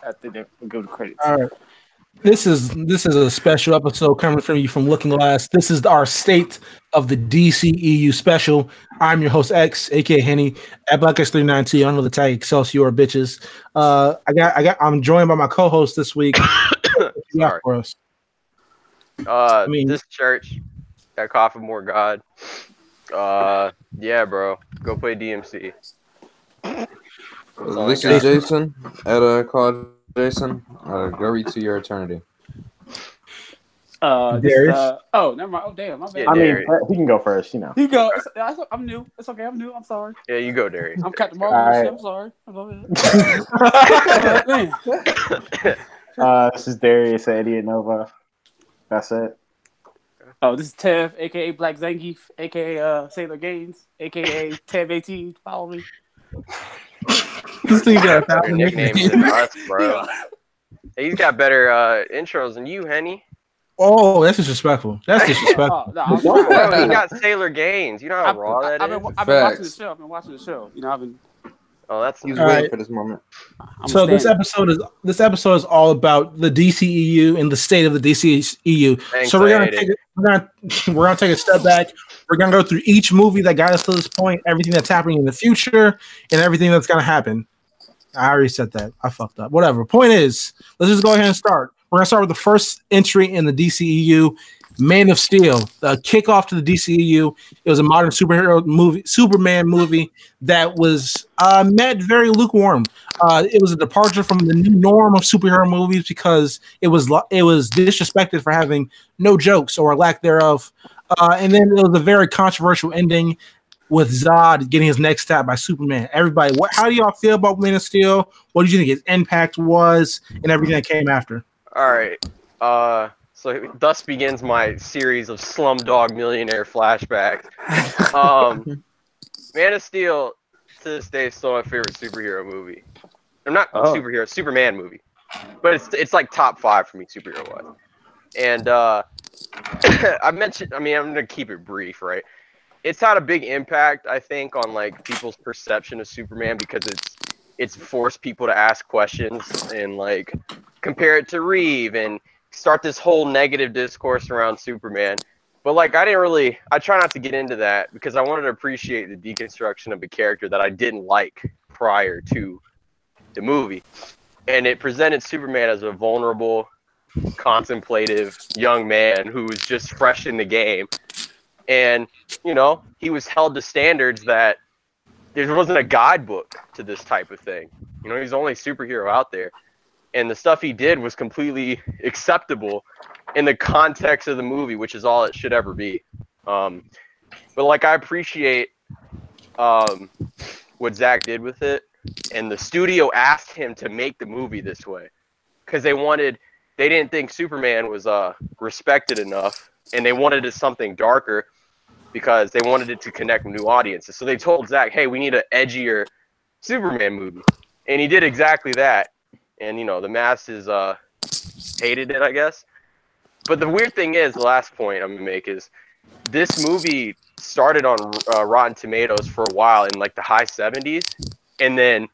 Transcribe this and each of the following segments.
after they go to credits. All right. This is a special episode coming from you from Looking Glass. This is our State of the DCEU special. I'm your host X, aka Henny at BlackX392. I know the tag Excelsior bitches. I'm joined by my co-host this week. Sorry. For us. This church, that coffin more God. Yeah, bro, go play DMC. This is Jason at call Jason. Go read to your eternity. Darius. Never mind. Oh, damn, my bad. Yeah, I mean, he can go first. You know. He go. I'm new. It's okay. I'm new. I'm sorry. Yeah, you go, Darius. I'm Captain Marvel. Right. I'm sorry. This is Darius at Idiot Nova. That's it. Oh, this is Tev, aka Black Zangief, aka Sailor Gaines, aka Tev18. Follow me. This thing got 1,000 nicknames than us, bro. He's got better intros than you, Henny. Oh, that's disrespectful. That's disrespectful. He got Sailor Gaines. You know how raw that is? I've been watching the show. I've been watching the show. You know, I've been. Oh, that's he's waiting for this moment. So this episode is all about the DCEU and the state of the DCEU. Thanks, so we're gonna take a step back. We're gonna go through each movie that got us to this point, everything that's happening in the future, and everything that's gonna happen. I already said that. I fucked up. Whatever. Point is, let's just go ahead and start. We're gonna start with the first entry in the DCEU. Man of Steel, the kickoff to the DCEU. It was a modern superhero movie, Superman movie that was met very lukewarm. It was a departure from the new norm of superhero movies because it was disrespected for having no jokes or lack thereof. And then it was a very controversial ending with Zod getting his neck stabbed by Superman. Everybody, how do y'all feel about Man of Steel? What did you think his impact was and everything that came after? All right. So thus begins my series of Slumdog Millionaire flashbacks. Man of Steel, to this day, is still my favorite superhero movie. I'm not superhero, Superman movie. But it's like top 5 for me, superhero-wise. And I'm going to keep it brief, right? It's had a big impact, I think, on like people's perception of Superman because it's forced people to ask questions and like compare it to Reeve and start this whole negative discourse around Superman. But like I try not to get into that because I wanted to appreciate the deconstruction of a character that I didn't like prior to the movie. And it presented Superman as a vulnerable, contemplative young man who was just fresh in the game. And, you know, he was held to standards that there wasn't a guidebook to this type of thing. You know, he's the only superhero out there. And the stuff he did was completely acceptable in the context of the movie, which is all it should ever be. But like I appreciate what Zach did with it, and the studio asked him to make the movie this way because they didn't think Superman was respected enough, and they wanted it something darker because they wanted it to connect with new audiences. So they told Zach, "Hey, we need an edgier Superman movie," and he did exactly that. And, you know, the masses hated it, I guess. But the weird thing is, the last point I'm going to make is this movie started on Rotten Tomatoes for a while in, like, the high 70s. And then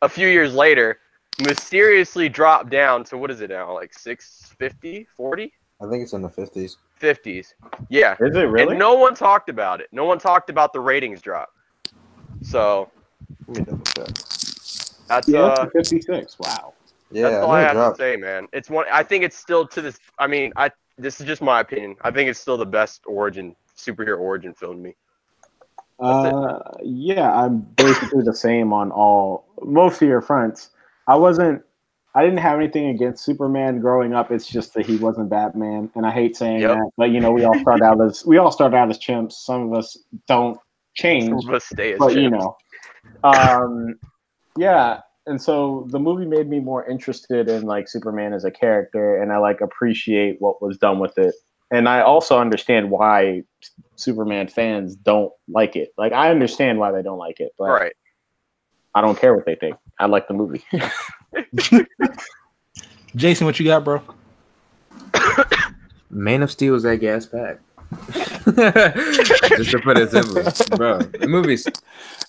a few years later, mysteriously dropped down to, what is it now, like 650, 40? I think it's in the 50s. 50s. Yeah. Is it really? And no one talked about it. No one talked about the ratings drop. So, Let me double check. that's 56. Wow. Yeah, that's all I have to say, man. It's one. I think it's still to this. I mean, this is just my opinion. I think it's still the best superhero origin film to me. Yeah, I'm basically the same on most of your fronts. I didn't have anything against Superman growing up. It's just that he wasn't Batman, and I hate saying that. But you know, we all start out as chimps. Some of us don't change, Some of us stay as but chimps. you know, yeah. And so the movie made me more interested in like Superman as a character, and I like appreciate what was done with it. And I also understand why Superman fans don't like it. Like I understand why they don't like it, but Right. I don't care what they think. I like the movie. Jason, what you got, bro? Man of Steel is that gas pack. Just to put it simply, bro. The movie's.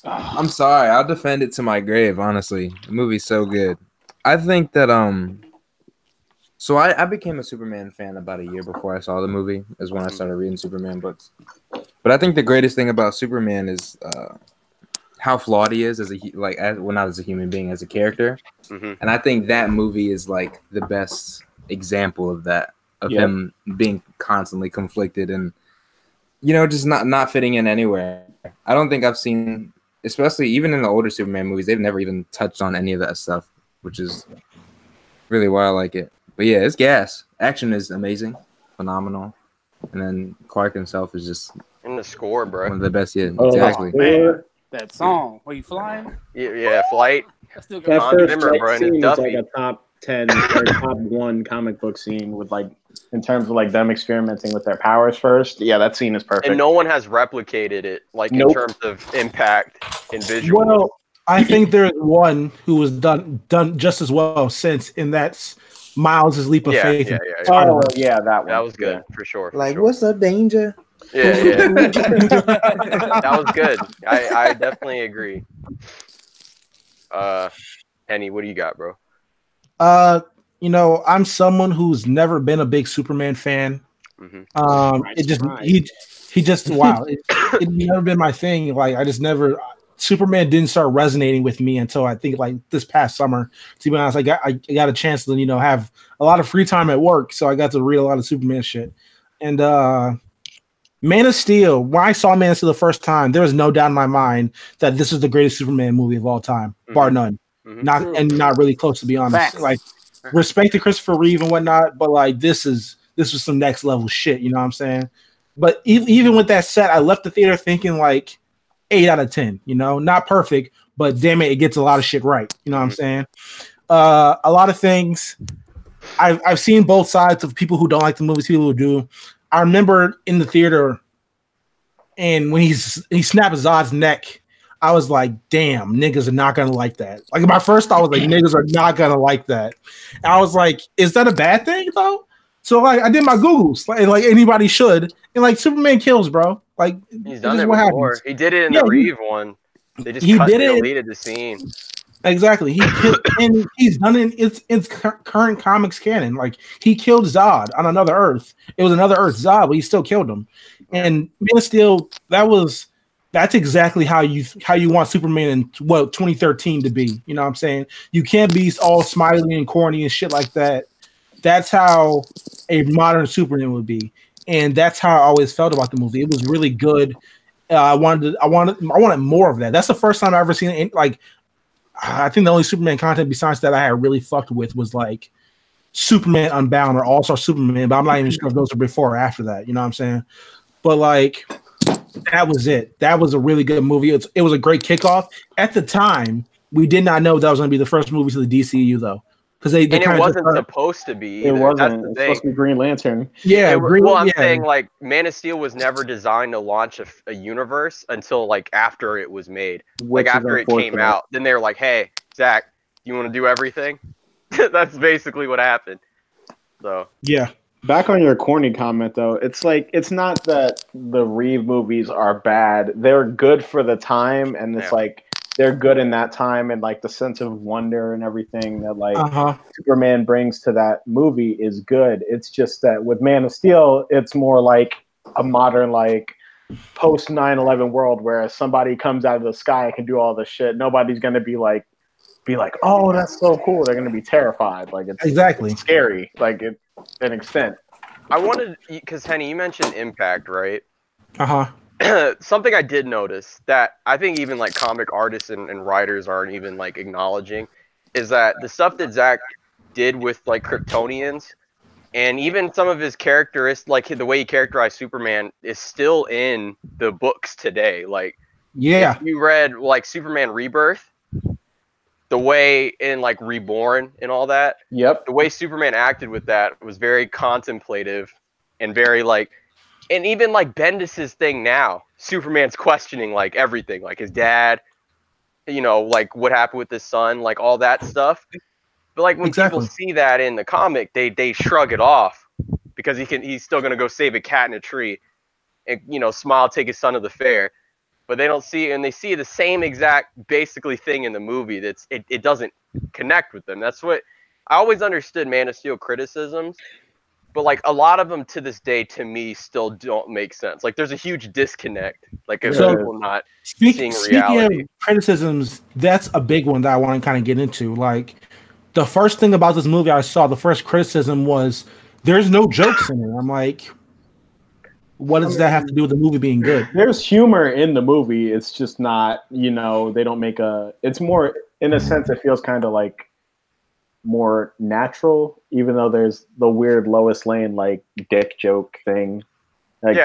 I'm sorry, I'll defend it to my grave. Honestly, the movie's so good. I think that so I became a Superman fan about a year before I saw the movie. Is when I started reading Superman books. But I think the greatest thing about Superman is how flawed he is as not as a human being, as a character. Mm-hmm. And I think that movie is like the best example of that, of him being constantly conflicted and just not fitting in anywhere. I don't think I've seen, especially even in the older Superman movies, they've never even touched on any of that stuff, which is really why I like it. But yeah, it's gas. Action is amazing, phenomenal, and then Clark himself is just in the score, bro. One of the best. Yeah, Oh, exactly. Man, that song. Were you flying? Yeah, Flight. That's still That Hans first Zimmer, bro, and his scene is like Duffy. a top 10 or top 1 comic book scene with like in terms of like them experimenting with their powers first. Yeah, that scene is perfect. And no one has replicated it like in terms of impact and visual. Well, I think there's one who was done just as well since, and that's Miles' leap of faith. Yeah. Oh yeah, that one. That was good for sure. What's up, Danger? Yeah. That was good. I definitely agree. Henny, what do you got, bro? I'm someone who's never been a big Superman fan. Mm-hmm. He just wow, it never been my thing. Like I just never. Superman didn't start resonating with me until I think like this past summer. To be honest, I got a chance to have a lot of free time at work, so I got to read a lot of Superman shit. And Man of Steel, when I saw Man of Steel the first time, there was no doubt in my mind that this is the greatest Superman movie of all time, bar none. Mm-hmm. Not really close, to be honest. Facts. Like respect to Christopher Reeve and whatnot, but like this was some next level shit. You know what I'm saying? But even with that said, I left the theater thinking like 8 out of 10, not perfect, but damn it gets a lot of shit right. You know what I'm saying? A lot of things I've seen both sides of people who don't like the movies, people who do. I remember in the theater, and when he snapped Zod's neck, I was like, damn, niggas are not gonna like that. Like my first thought was like, niggas are not gonna like that. And I was like, is that a bad thing though? So like I did my Googles, like anybody should, and like Superman kills, bro. Like he's done it before. Happens. He did it in the Reeve one. They just deleted the scene. Exactly. And he's done it in its current comics canon. Like he killed Zod on another Earth. It was another Earth Zod, but he still killed him. And Man of Steel, that's exactly how you want Superman in 2013 to be. You know what I'm saying? You can't be all smiley and corny and shit like that. That's how a modern Superman would be. And that's how I always felt about the movie. It was really good. I wanted more of that. That's the first time I've ever seen it. Like, I think the only Superman content besides that I had really fucked with was like Superman Unbound or All-Star Superman, but I'm not even sure if those are before or after that. You know what I'm saying? But like, that was it. That was a really good movie. It was a great kickoff. At the time, we did not know that was going to be the first movie to the DCEU though. Because they it wasn't supposed to be. It wasn't. It's supposed to be Green Lantern. Yeah. I'm saying like Man of Steel was never designed to launch a universe until like after it was made, like after it came out. Then they were like, "Hey, Zach, you want to do everything?" That's basically what happened. So yeah. Back on your corny comment though, it's like it's not that the Reeve movies are bad. They're good for the time, and it's like. They're good in that time, and like the sense of wonder and everything that like Superman brings to that movie is good. It's just that with Man of Steel, it's more like a modern like post 9/11 world where somebody comes out of the sky and can do all this shit. Nobody's gonna be like, oh, that's so cool. They're gonna be terrified. Like it's scary. Like it, an extent. I wanted because Henny, you mentioned impact, right? Something I did notice that I think even like comic artists and writers aren't even like acknowledging is that the stuff that Zach did with like Kryptonians and even some of his characteristics, like the way he characterized Superman, is still in the books today. Like, if you read like Superman Rebirth, the way in like Reborn and all that, the way Superman acted with that was very contemplative and very like. And even like Bendis's thing now, Superman's questioning like everything, like his dad, like what happened with his son, like all that stuff. But like when people see that in the comic, they shrug it off because he's still gonna go save a cat in a tree and smile, take his son to the fair. but they don't see, and they see the same exact basically thing in the movie. It doesn't connect with them. That's what I always understood Man of Steel criticisms, but like a lot of them to this day to me still don't make sense. Like there's a huge disconnect. Like if people not seeing reality. Speaking of criticisms, that's a big one that I want to kind of get into. Like the first thing about this movie I saw, the first criticism was there's no jokes in it. I'm like, what does that have to do with the movie being good? There's humor in the movie. It's just not, they don't make it's more, in a sense, it feels kind of like more natural, even though there's the weird Lois Lane, like, dick joke thing. Like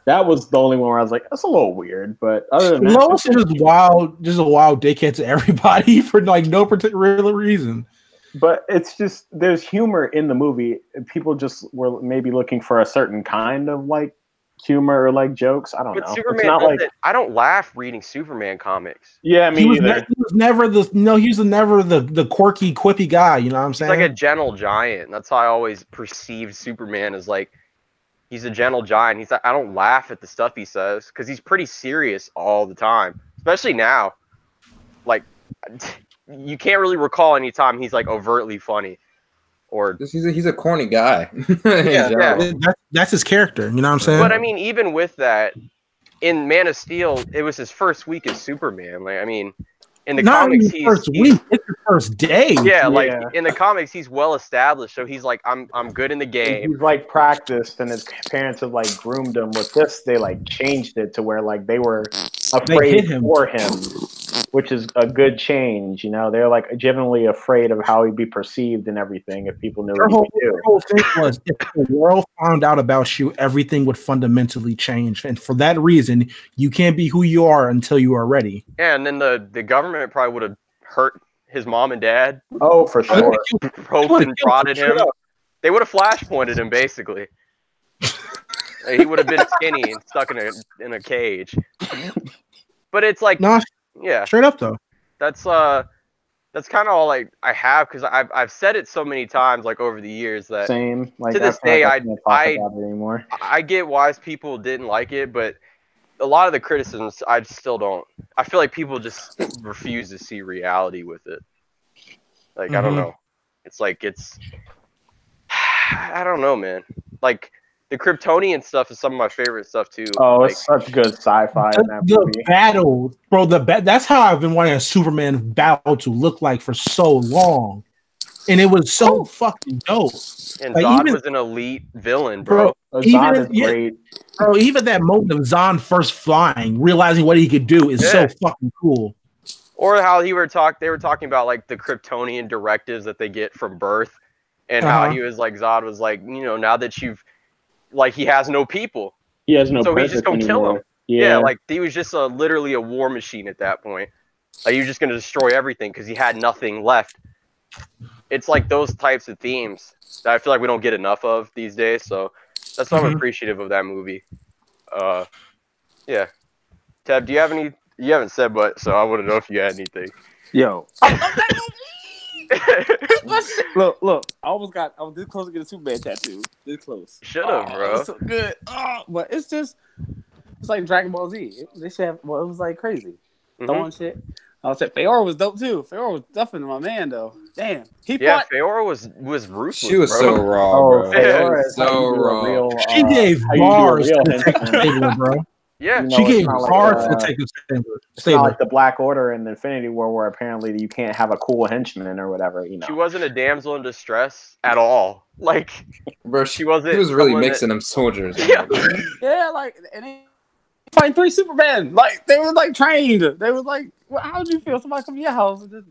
that was the only one where I was like, that's a little weird. But other than that, Lois is just a wild dickhead to everybody for like no particular reason. But it's just, there's humor in the movie. People just were maybe looking for a certain kind of like humor or like jokes. I don't know. Superman I don't laugh reading Superman comics. Yeah, me either. He was never the quirky, quippy guy. You know what I'm saying? He's like a gentle giant. That's how I always perceived Superman as like, he's a gentle giant. He's like, I don't laugh at the stuff he says because he's pretty serious all the time, especially now. Like, you can't really recall any time he's like overtly funny. Or he's a corny guy. That's his character. You know what I'm saying? But I mean, even with that, in Man of Steel, it was his first week as Superman. Like, I mean, in the comics, it's his first day. Yeah, like in the comics, he's well established. So he's like, I'm good in the game. He's like practiced, and his parents have like groomed him. With this, they like changed it to where like they were afraid for him, which is a good change. They're like genuinely afraid of how he'd be perceived and everything if people knew what he could do. The whole thing was, if the world found out about you, everything would fundamentally change, and for that reason, you can't be who you are until you are ready. Yeah, and then the government probably would have hurt his mom and dad. Oh, for sure. Poked and prodded him. They would have flashpointed him basically. He would have been skinny and stuck in a cage. But it's like, yeah, straight up though. That's kind of all like I have, because I've said it so many times like over the years that same. Like, to this day I get why people didn't like it, but a lot of the criticisms I still don't. I feel like people just refuse to see reality with it. Like I don't know. It's like I don't know, man. Like the Kryptonian stuff is some of my favorite stuff too. Oh, like, it's such good sci-fi in that movie. The battle, bro. That's how I've been wanting a Superman battle to look like for so long, and it was so fucking dope. And like, Zod was an elite villain, bro. Zod is great. Bro, even that moment of Zod first flying, realizing what he could do is so fucking cool. Or how they were talking about like the Kryptonian directives that they get from birth, and how he was like, Zod was like, now that you've, like, he has no people. He has no. So he's just gonna kill him. Yeah, like he was just literally a war machine at that point. Like he was just gonna destroy everything because he had nothing left. It's like those types of themes that I feel like we don't get enough of these days. So that's why I'm appreciative of that movie. Yeah. Tab, do you have any? You haven't said much, so I want to know if you had anything. Yo. I love that movie. Look. I was this close to getting a Superman tattoo. This close. Should have, bro. It's so good. But it's like Dragon Ball Z. They should have. Well, it was like crazy. Throwing shit. I said Feora was dope too. Feora was definitely my man though. Damn. Feora was ruthless. She was so raw, bro. Feora is so raw. She gave bars to the table, bro. Yeah, she gave bars to take the table. It's not like the Black Order and the Infinity War, where apparently you can't have a cool henchman or whatever. She wasn't a damsel in distress at all. Like, bro, she wasn't. He was really mixing them soldiers. Yeah, like, and they fighting 3 Supermen. Like, they were like trained. They was like, well, how would you feel? Somebody come to your house and just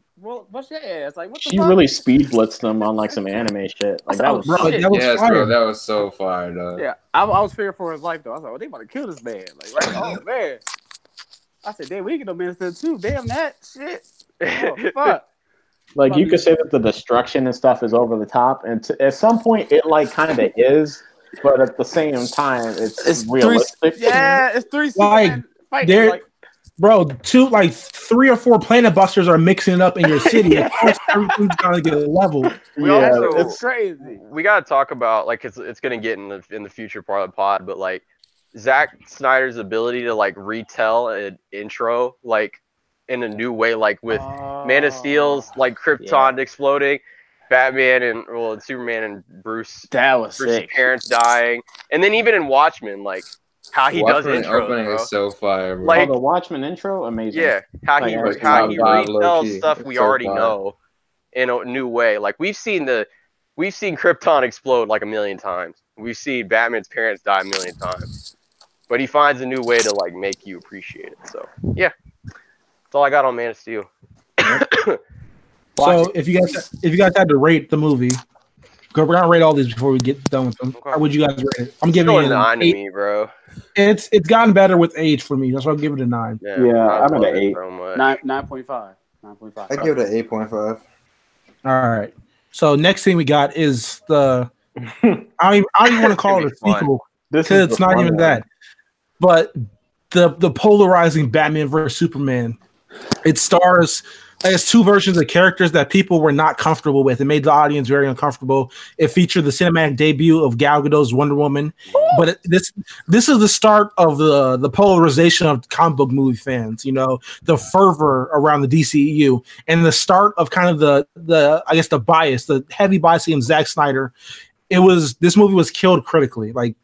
bust your ass. Like, what the fuck? She really speed blitzed them on like some anime shit. Like that was fire. Bro, that was so fire, though. Yeah, I was fearing for his life though. I was like, oh, they about to kill this man. Like, right? Oh man. I said, damn, we get no minister too. Damn that shit. Oh, fuck. Like, you could say that the destruction and stuff is over the top, and at some point it like kind of is, but at the same time it's realistic. It's 3 like fighting. Like, bro, 3 or 4 planet busters are mixing it up in your city. Of course, everything's gonna get leveled. It's crazy. We gotta talk about, like, it's gonna get in the future part of the pod, but like Zack Snyder's ability to like retell an intro like in a new way, like with Man of Steel's like Krypton exploding, Batman and Superman and Bruce's sick. parents dying, and then even in Watchmen, like how he does intros, opening bro. is so fire, bro. Like the Watchmen intro, amazing. Yeah, how he retells stuff it's we so already fire. know in a new way. Like we've seen Krypton explode like a million times. We've seen Batman's parents die a million times. But he finds a new way to like make you appreciate it. So yeah, that's all I got on Man of Steel. So if you guys had to rate the movie, we're gonna rate all these before we get done with them. Okay. How would you guys rate it? I'm giving Still it a 9 to 8. me, bro. It's gotten better with age for me. That's why I'll give it a 9. Yeah, I'm at an 8. So much. 9.5. 9.5. I give it an 8.5. All right. So next thing we got is the I don't even want to call it a sequel because it's not even that. But the polarizing Batman versus Superman. It stars as 2 versions of characters that people were not comfortable with. It made the audience very uncomfortable. It featured the cinematic debut of Gal Gadot's Wonder Woman. But this is the start of the polarization of comic book movie fans. You know, the fervor around the DCEU and the start of kind of the I guess the bias, the heavy bias in Zack Snyder. This movie was killed critically. Like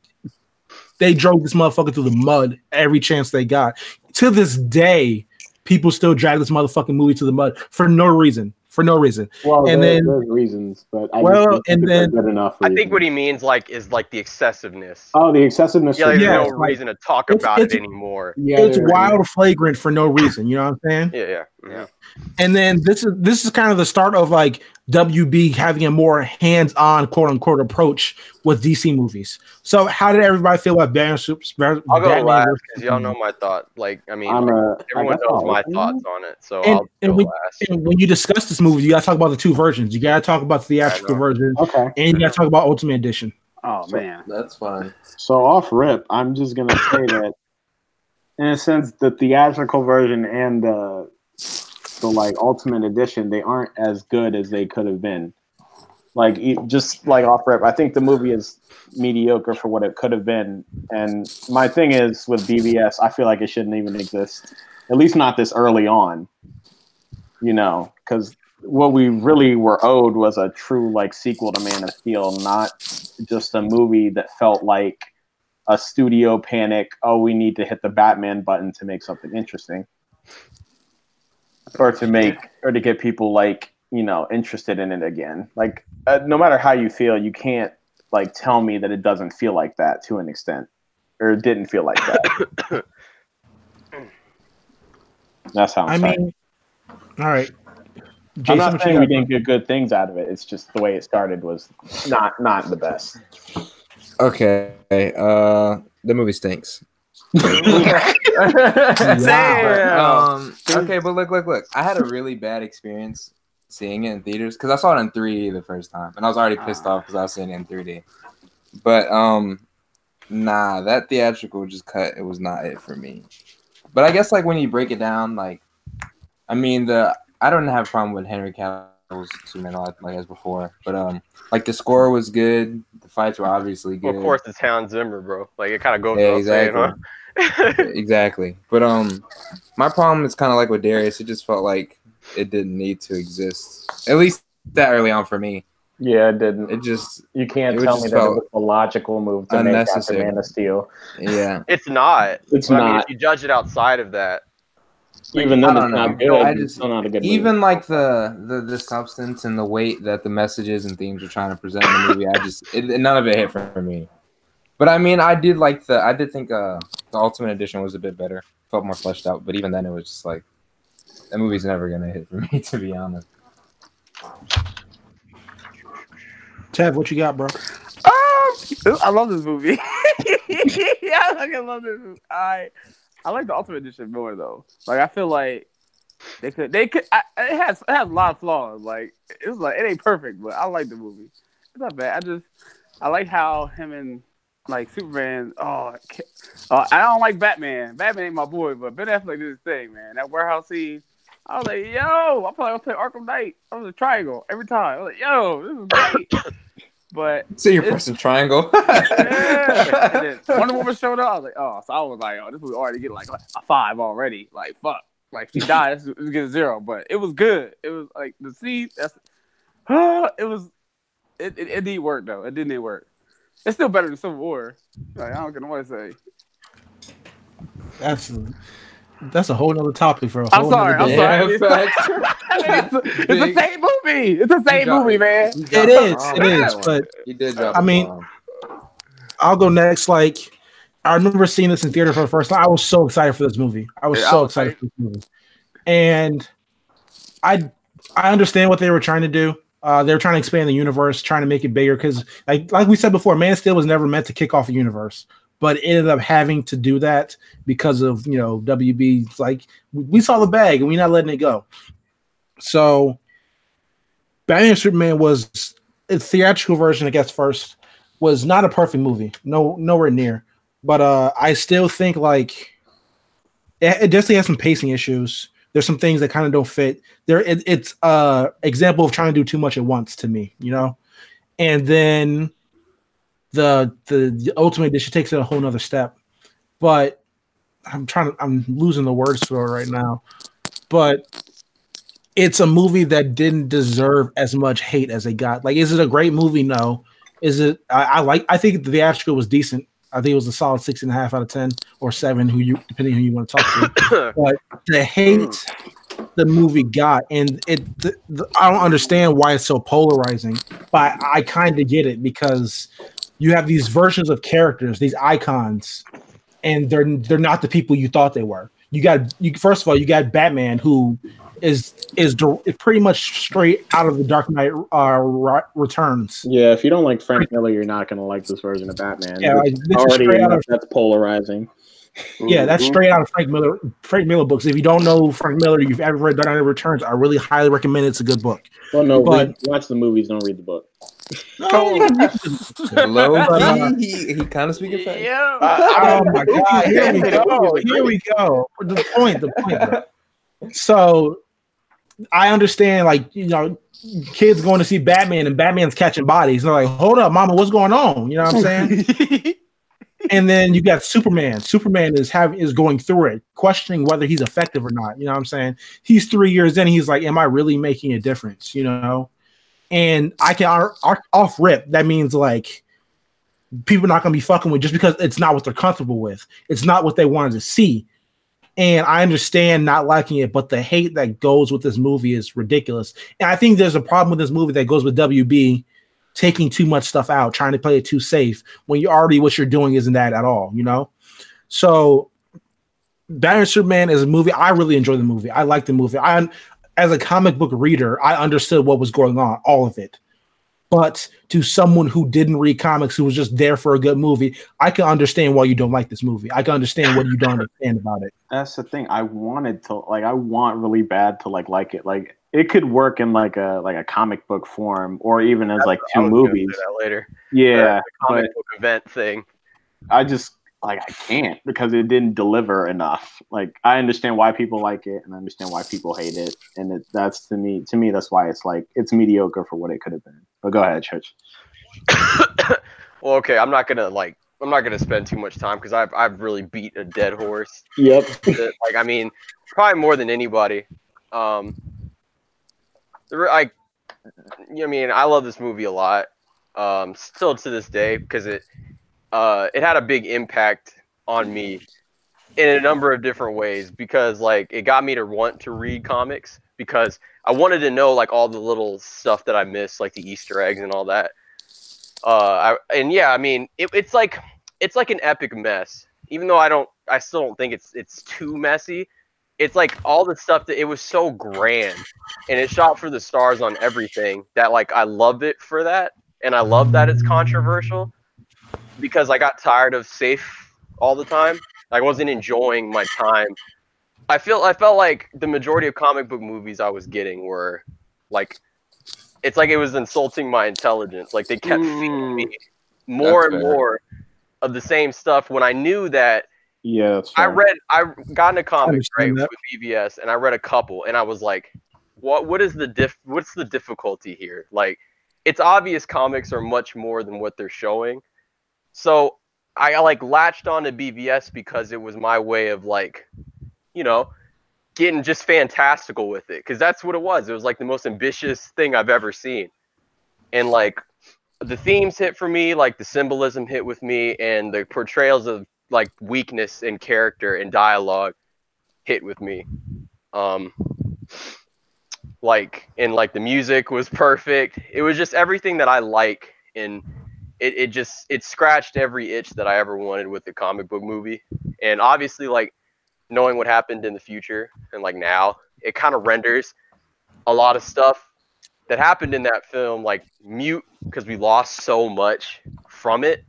they drove this motherfucker through the mud every chance they got. To this day, people still drag this motherfucking movie to the mud for no reason. Well, and there's reasons, but I good enough. I think what he means is the excessiveness. Oh, the excessiveness. Yeah, there's no reason to talk about it anymore. Yeah, it's wild, flagrant for no reason. You know what I'm saying? Yeah. And then this is kind of the start of like WB having a more hands-on, quote unquote, approach with DC movies. So, how did everybody feel about Batman? I'll go last because y'all know my thought. Like, I mean, everyone knows my thoughts on it. So I'll go last. And when you discuss this movie, you got to talk about the 2 versions. You got to talk about the theatrical version, and you got to talk about Ultimate Edition. Oh man, that's fine. So off rip, I'm just gonna say that, in a sense, the theatrical version and the like Ultimate Edition, they aren't as good as they could have been. Like just like off rip, I think the movie is mediocre for what it could have been. And my thing is with BVS, I feel like it shouldn't even exist, at least not this early on. You know, because what we really were owed was a true like sequel to Man of Steel, not just a movie that felt like a studio panic. Oh, we need to hit the Batman button to make something interesting. Or to get people like, you know, interested in it again. Like, no matter how you feel, you can't like tell me that it doesn't feel like that to an extent, or it didn't feel like that. That's how I mean. All right, Jason, I'm not saying we didn't get good things out of it. It's just the way it started was not the best. Okay, the movie stinks. Wow. Okay, but look. I had a really bad experience seeing it in theaters because I saw it in 3D the first time, and I was already pissed off because I was seeing it in 3D. But nah, that theatrical just cut. It was not it for me. But I guess like when you break it down, like, I mean I don't have a problem with Henry Cavill's Superman like as before, but like the score was good, the fights were obviously good. Well, of course, it's Hans Zimmer, bro. Like it kind of goes without exactly. Saying, huh? Exactly. But my problem is kind of like with Darius. It just felt like it didn't need to exist, at least that early on for me. Yeah, it didn't. It just you can't tell me that it was a logical move to make after Man of Steel. Yeah, it's not. It's not. I mean, if you judge it outside of that. Even then, it's not good. It's still not a good movie. Even like the substance and the weight that the messages and themes are trying to present in the movie, none of it hit for me. But I mean, I did think the Ultimate Edition was a bit better, felt more fleshed out. But even then, it was just like that movie's never gonna hit for me, to be honest. Tev, what you got, bro? I love this movie. I fucking love this movie. I like the Ultimate Edition more though. Like I feel like they could. It has a lot of flaws. Like it's like it ain't perfect, but I like the movie. It's not bad. I like how him and like Superman. I don't like Batman. Batman ain't my boy, but Ben Affleck did his thing, man. That warehouse scene. I was like, yo, I'm probably gonna play Arkham Knight. I was a triangle every time. I was like, yo, this is great. But so you're pressing triangle. yeah. And then Wonder Woman showed up. I was like, oh, so I was like, oh, this movie already get like a 5 already. Like, fuck. Like, she died, it's get a 0. But it was good. It was like the scene. It didn't work though. It didn't work. It's still better than Civil War. Like, I don't know what to say. That's a whole nother topic for a whole I'm nother day. sorry. Yeah, It's the same movie. It's the same movie, man. It is. But you did drop I mean, I'll go next. Like, I remember seeing this in theater for the first time. I was so excited for this movie. I was so excited for this movie. And I understand what they were trying to do. They were trying to expand the universe, trying to make it bigger. Because, like we said before, Man of Steel was never meant to kick off a universe, but it ended up having to do that because of WB. It's like we saw the bag and we're not letting it go. So, Batman and Superman was its theatrical version, I guess. First was not a perfect movie, nowhere near. But I still think like it definitely has some pacing issues. There's some things that kind of don't fit. It's example of trying to do too much at once to me, And then the ultimate edition takes it a whole nother step. But I'm losing the words for it right now. But it's a movie that didn't deserve as much hate as it got. Like, is it a great movie? No. Is it? I think the theatrical was decent. I think it was a solid 6.5 out of 10 or 7, depending on who you want to talk to. But the hate the movie got, and I don't understand why it's so polarizing, but I kind of get it because you have these versions of characters, these icons, and they're not the people you thought they were. First of all, you got Batman, who is pretty much straight out of the Dark Knight Returns. Yeah, if you don't like Frank Miller, you're not going to like this version of Batman. Yeah, that's polarizing. Yeah, that's straight out of Frank Miller books. If you don't know Frank Miller, you've ever read Dark Knight Returns, I really highly recommend it. It's a good book. Well, no, watch the movies, don't read the book. He kind of speaking facts. Yeah. Oh my god! Here we go. The point. Bro. So I understand, like, kids going to see Batman and Batman's catching bodies. And they're like, hold up, mama, what's going on? You know what I'm saying? And then you got Superman. Superman is going through it, questioning whether he's effective or not. You know what I'm saying? He's 3 years in. He's like, am I really making a difference? And I can off rip. That means like people are not going to be fucking with just because it's not what they're comfortable with. It's not what they wanted to see. And I understand not liking it, but the hate that goes with this movie is ridiculous. And I think there's a problem with this movie that goes with WB taking too much stuff out, trying to play it too safe when what you're doing isn't that at all, So Batman and Superman is a movie. I really enjoy the movie. I like the movie. As a comic book reader, I understood what was going on, all of it. But to someone who didn't read comics, who was just there for a good movie, I can understand why you don't like this movie. I can understand what you don't understand about it. That's the thing. I want really bad to like it. Like, it could work in like a comic book form, or even as like 2 movies. That later. Yeah, comic book event thing. I just I can't, because it didn't deliver enough. Like, I understand why people like it, and I understand why people hate it, and that's to me that's why it's mediocre for what it could have been. But go ahead, Church. Well, okay, I'm not gonna spend too much time because I've really beat a dead horse. Yep. Probably more than anybody. I love this movie a lot. Still to this day, because it had a big impact on me in a number of different ways, because it got me to want to read comics, because I wanted to know all the little stuff that I missed, like the Easter eggs and all that. It's like an epic mess, even though I still don't think it's too messy. It's all the stuff that it was so grand, and it shot for the stars on everything, that I love it for that. And I love that it's controversial, because I got tired of safe all the time. I wasn't enjoying my time. I felt like the majority of comic book movies I was getting were it's like it was insulting my intelligence. They kept feeding me more and more of the same stuff, when I knew that. Yeah, I got into comics with BVS, and I read a couple, and I was like, what's the difficulty here? it's obvious comics are much more than what they're showing. So I like latched on to BVS because it was my way of like, you know, getting just fantastical with it, because that's what it was. It was like the most ambitious thing I've ever seen, and like the themes hit for me, like the symbolism hit with me, and the portrayals of like weakness and character and dialogue hit with me. Like, and like the music was perfect. It was just everything that I like, and it scratched every itch that I ever wanted with the comic book movie. And obviously, like, knowing what happened in the future and like now, it kind of renders a lot of stuff that happened in that film like mute, because we lost so much from it.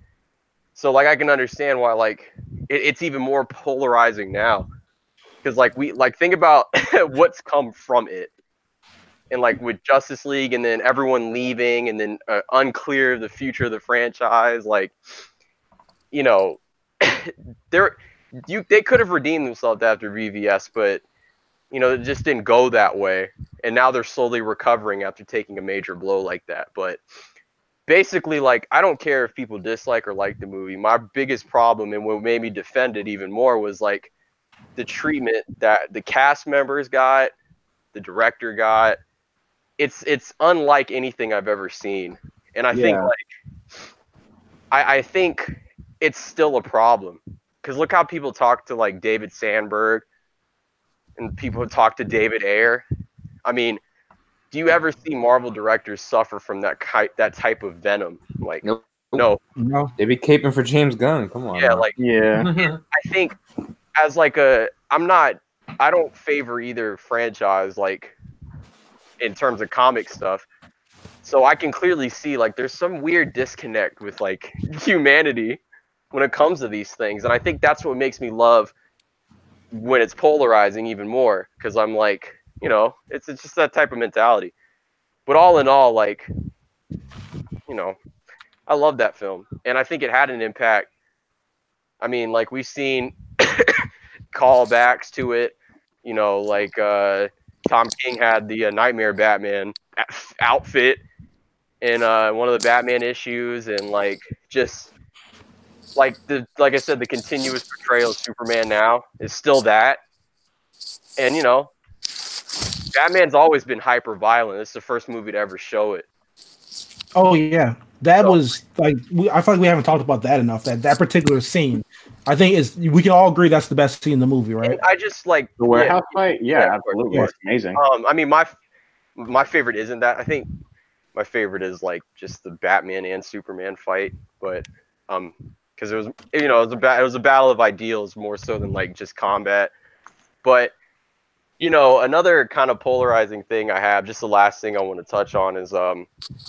So like I can understand why like it's even more polarizing now, because like we like think about what's come from it, and like with Justice League and then everyone leaving and then unclear of the future of the franchise, like, you know, they could have redeemed themselves after VVS, but you know, it just didn't go that way. And now they're slowly recovering after taking a major blow like that. But basically, like, I don't care if people dislike or like the movie. My biggest problem, and what made me defend it even more, was like the treatment that the cast members got, the director got. It's unlike anything I've ever seen. And I think like I think it's still a problem. Because look how people talk to like David Sandberg and people talk to David Ayer. I mean, do you ever see Marvel directors suffer from that type of venom? Like, Nope. No. They be caping for James Gunn. Come on. Yeah, now. like, Yeah. I think as like I don't favor either franchise, like, in terms of comic stuff. So I can clearly see like there's some weird disconnect with like humanity when it comes to these things. And I think that's what makes me love when it's polarizing even more, because I'm like, you know, it's just that type of mentality. But all in all, like, you know, I love that film, and I think it had an impact. I mean, like, we've seen callbacks to it, you know, like Tom King had the Nightmare Batman outfit in one of the Batman issues, and like just like I said, the continuous portrayal of Superman now is still that. And you know, Batman's always been hyper violent. It's the first movie to ever show it. Oh yeah, that was like I feel like we haven't talked about that enough. That particular scene, I think we can all agree that's the best scene in the movie, right? And I just like The warehouse fight? Yeah, absolutely. Yeah. It's amazing. I mean, my favorite isn't that. I think my favorite is like just the Batman and Superman fight, but because it was, you know, it was a battle of ideals more so than like just combat. But you know, another kind of polarizing thing I have, just the last thing I want to touch on, is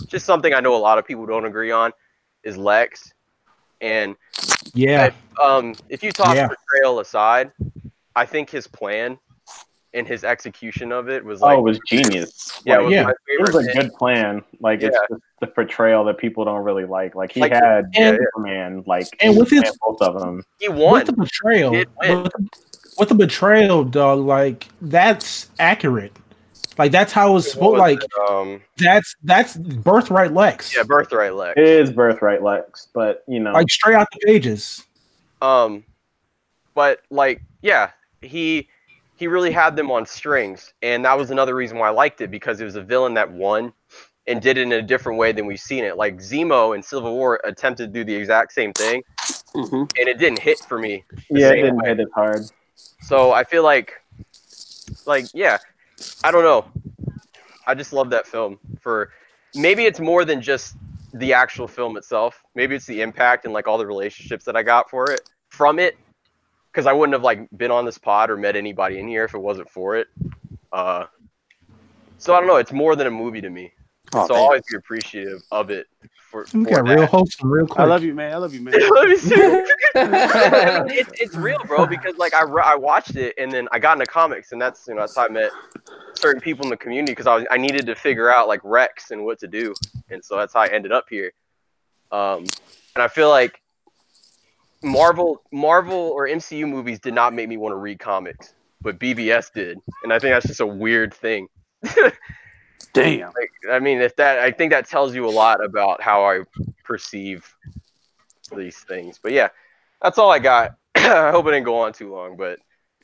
just something I know a lot of people don't agree on, is Lex. And Yeah, if you toss portrayal aside, I think his plan and his execution of it was like, it was genius. Yeah, Like, it was my it favorite. was a good plan. Like, it's just the portrayal that people don't really like. Like, he had Superman, like, and with his both of them. He won. with the betrayal, with the betrayal, dog. Like that's accurate. Like that's how it's supposed. Like that's birthright Lex. Yeah, birthright Lex. It is birthright Lex, but you know, like straight out the pages. But like, yeah, he really had them on strings, and that was another reason why I liked it, because it was a villain that won and did it in a different way than we've seen it. Like Zemo in Civil War attempted to do the exact same thing, and it didn't hit for me. Yeah, it didn't hit as hard. So I feel like yeah, I don't know. I just love that film. For maybe it's more than just the actual film itself. Maybe it's the impact and like all the relationships that I got from it. Because I wouldn't have like been on this pod or met anybody in here if it wasn't for it. So I don't know. It's more than a movie to me. So I'll always be appreciative of it. For got real wholesome, real quick. I love you, man. I love you, man. Let me see. It's real, bro. Because like I watched it, and then I got into comics, and that's how I met certain people in the community, because I needed to figure out like Rex and what to do, and so that's how I ended up here. And I feel like Marvel or MCU movies did not make me want to read comics, but BBS did, and I think that's just a weird thing. Damn. Like, I mean, I think that tells you a lot about how I perceive these things. But yeah, that's all I got. I hope it didn't go on too long, but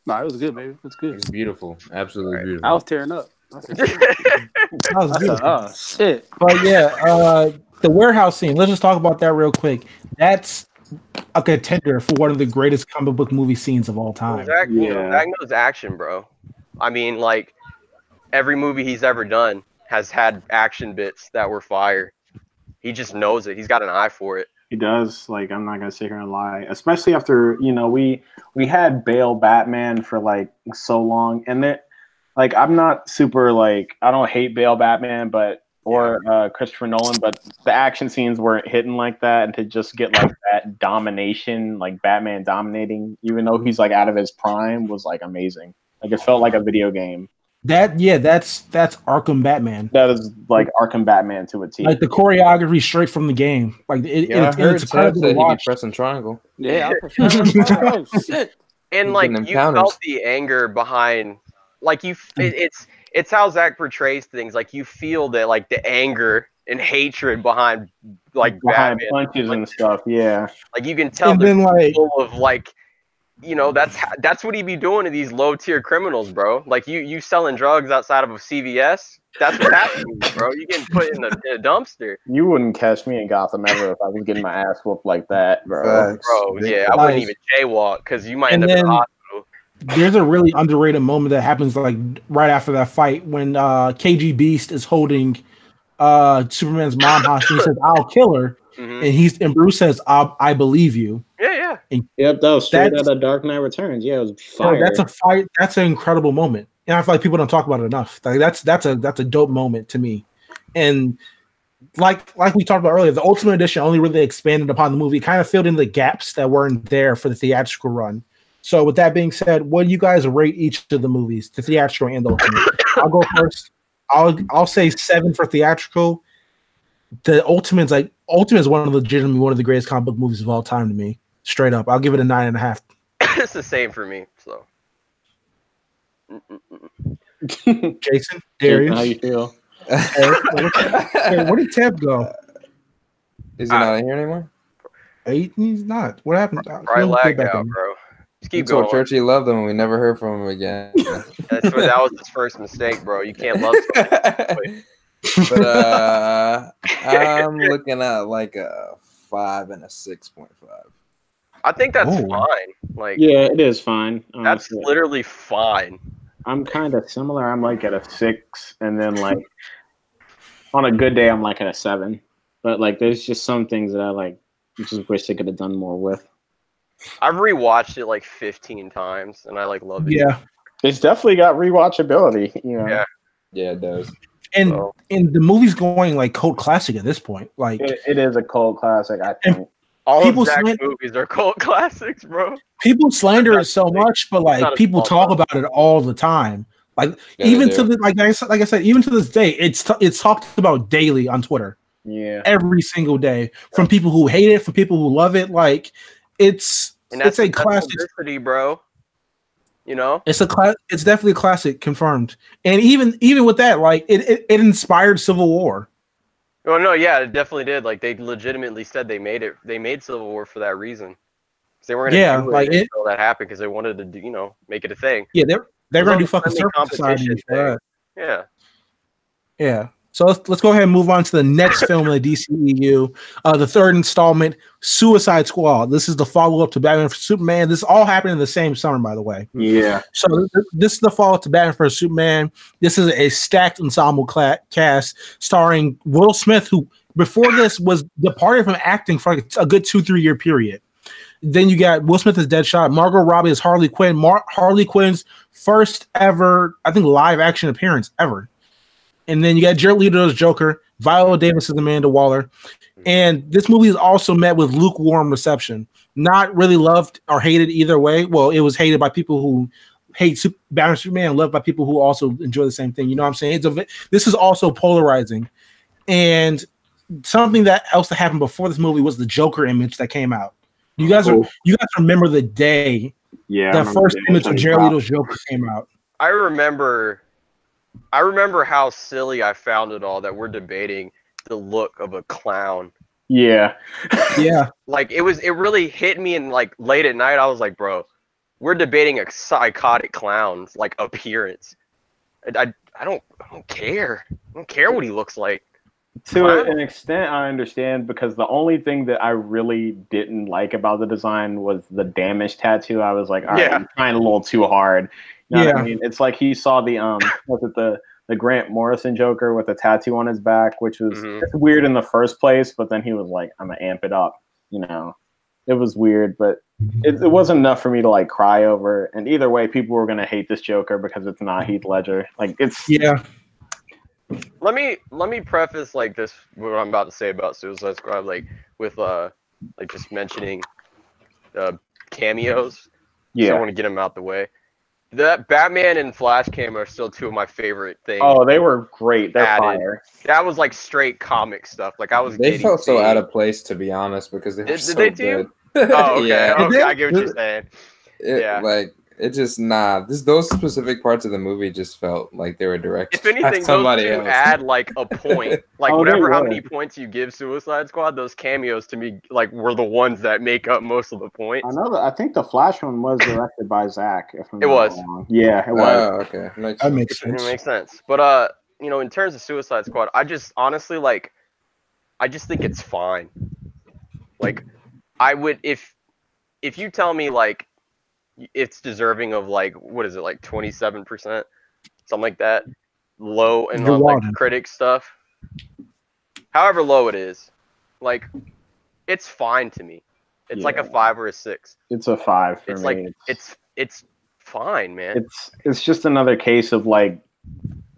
No, it was good, baby. It's good. It's beautiful, absolutely Right. beautiful. I was tearing up. I said, That was beautiful. oh shit. But yeah, the warehouse scene. Let's just talk about that real quick. That's a contender for one of the greatest comic book movie scenes of all time. Zach, you know, Yeah. Zach knows action, bro. I mean, like every movie he's ever done has had action bits that were fire. He just knows it. He's got an eye for it. He does. Like, I'm not gonna sit here and lie. Especially after, you know, we had Bale Batman for like so long, and then like I'm not super like I don't hate Bale Batman, or Christopher Nolan, but the action scenes weren't hitting like that, and to just get like that domination, like Batman dominating, even though he's like out of his prime, was like amazing. Like it felt like a video game. That's Arkham Batman. That is like Arkham Batman to a T. Like the choreography straight from the game. Like it's incredible to he be watch. pressing triangle. Yeah, I prefer. Oh shit. And He's like getting you encounters. felt the anger behind, like it's how Zach portrays things. Like you feel that like the anger and hatred behind like behind Batman. punches and stuff. Yeah. Like you can tell And they're then like full of like, you know, that's what he be doing to these low tier criminals, bro. Like you selling drugs outside of a CVS. That's what happens, bro. You getting put in a dumpster, You wouldn't catch me in Gotham ever if I was getting my ass whooped like that, bro. Facts. bro. Big Yeah, facts. I wouldn't even jaywalk because you might end And up in the then- hospital. there's a really underrated moment that happens like right after that fight when KG Beast is holding Superman's mom hostage. He says, "I'll kill her," Mhm. and Bruce says, "I believe you." Yeah. Yep, that was straight That's- out of Dark Knight Returns. Yeah, it was So fire. that's a fight. That's an incredible moment, and I feel like people don't talk about it enough. Like that's a dope moment to me, and like we talked about earlier, the Ultimate Edition only really expanded upon the movie, kind of filled in the gaps that weren't there for the theatrical run. So with that being said, what do you guys rate each of the movies, the theatrical and the Ultimate? I'll go first. I'll say 7 for theatrical. The Ultimate is legitimately one of the greatest comic book movies of all time to me. Straight up, I'll give it a 9.5. It's the same for me. So Jason, Darius, How you feel? hey, where did Tab go? Is he not in here anymore? He's not. What happened? probably He'll lagged get back out, in. bro. Just He keep told going. Church he loved him, and we never heard from him again. That was his first mistake, bro. You can't love somebody. But I'm looking at like a 5 and a 6.5. I think that's Oh. fine. Like Yeah, it is fine. that's honestly. literally fine. I'm kind of similar. I'm like at a 6, and then like on a good day, I'm like at a 7. But like, there's just some things that I like just wish they could have done more with. I've rewatched it like 15 times, and I like love it. Yeah, It's definitely got rewatchability. You know, Yeah. Yeah, it does. and So- the movie's going like cult classic at this point. Like it is a cult classic. I think. All People of Zach's slander- movies are cult classics, bro. people slander it so much, but not like a people small talk about it all the time. Like Yeah, even they to do. the like I said, even to this day, it's talked about daily on Twitter Yeah. every single day from people who hate it, from people who love it. Like it's And it's a that's classic. publicity, bro. You know? It's it's definitely a classic, confirmed. And even with that, like it inspired Civil War. Well, no, yeah, it definitely did. Like they legitimately said they made it. They made Civil War for that reason. 'Cause they weren't gonna Yeah, do like it it- until that happened because they wanted to, make it a thing. Yeah, they're It was gonna on do the fucking friendly Surfer Society competition for that. Yeah. Yeah. So let's go ahead and move on to the next film in the DCEU, the third installment, Suicide Squad. This is the follow-up to Batman vs Superman. This all happened in the same summer, by the way. Yeah. So this is the follow-up to Batman vs Superman. This is a stacked ensemble cast starring Will Smith, who before this was departed from acting for like a good 2-3 year period. Then you got Will Smith as Deadshot, Margot Robbie as Harley Quinn, Harley Quinn's first ever, I think, live action appearance ever. And then you got Jared Leto as Joker, Viola Davis as Amanda Waller. And this movie is also met with lukewarm reception. Not really loved or hated either way. Well, it was hated by people who hate Batman Superman and loved by people who also enjoy the same thing. You know what I'm saying? This is also polarizing. And something that else that happened before this movie was the Joker image that came out. You guys remember the day Yeah. the first image of Jared Leto's Joker came out. I remember I remember how silly I found it all that we're debating the look of a clown. Yeah. Yeah. Like it really hit me, and like late at night I was like, bro, we're debating a psychotic clown's like appearance. I don't care. I don't care what he looks like. To an extent, I understand, because the only thing that I really didn't like about the design was the damage tattoo. I was like, all right, you're trying a little too hard. You know what I mean? It's like he saw the was it the Grant Morrison Joker with a tattoo on his back, which was weird in the first place, but then he was like, I'm gonna amp it up. You know, it was weird, but it wasn't enough for me to like cry over. And either way, people were gonna hate this Joker because it's not Heath Ledger. Like it's Let me preface like this, what I'm about to say about Suicide Squad, like with like just mentioning cameos. Yeah, So I want to get them out the way. That Batman and Flash cameo are still two of my favorite things. Oh, they were great. They're fire. That was like straight comic stuff. Like I was. They felt so out of place, to be honest, because they were so they good. Oh, okay. Yeah. Okay, I get what you're saying. Like it just those specific parts of the movie just felt like they were directed. If anything, those two add like a point. Like whatever how many points you give Suicide Squad, those cameos to me like were the ones that make up most of the points. I know that. I think the Flash one was directed by Zach. If I'm it was. Wrong. Yeah, it was. Oh, okay. That makes sense. It makes sense. But you know, in terms of Suicide Squad, I just honestly like, I just think it's fine. Like, I would if you tell me like it's deserving of like what is it like 27%, something like that, low and like critic stuff. However low it is, like it's fine to me. It's like a 5 or a 6. It's a 5 for it's me. Like it's fine, man. It's just another case of like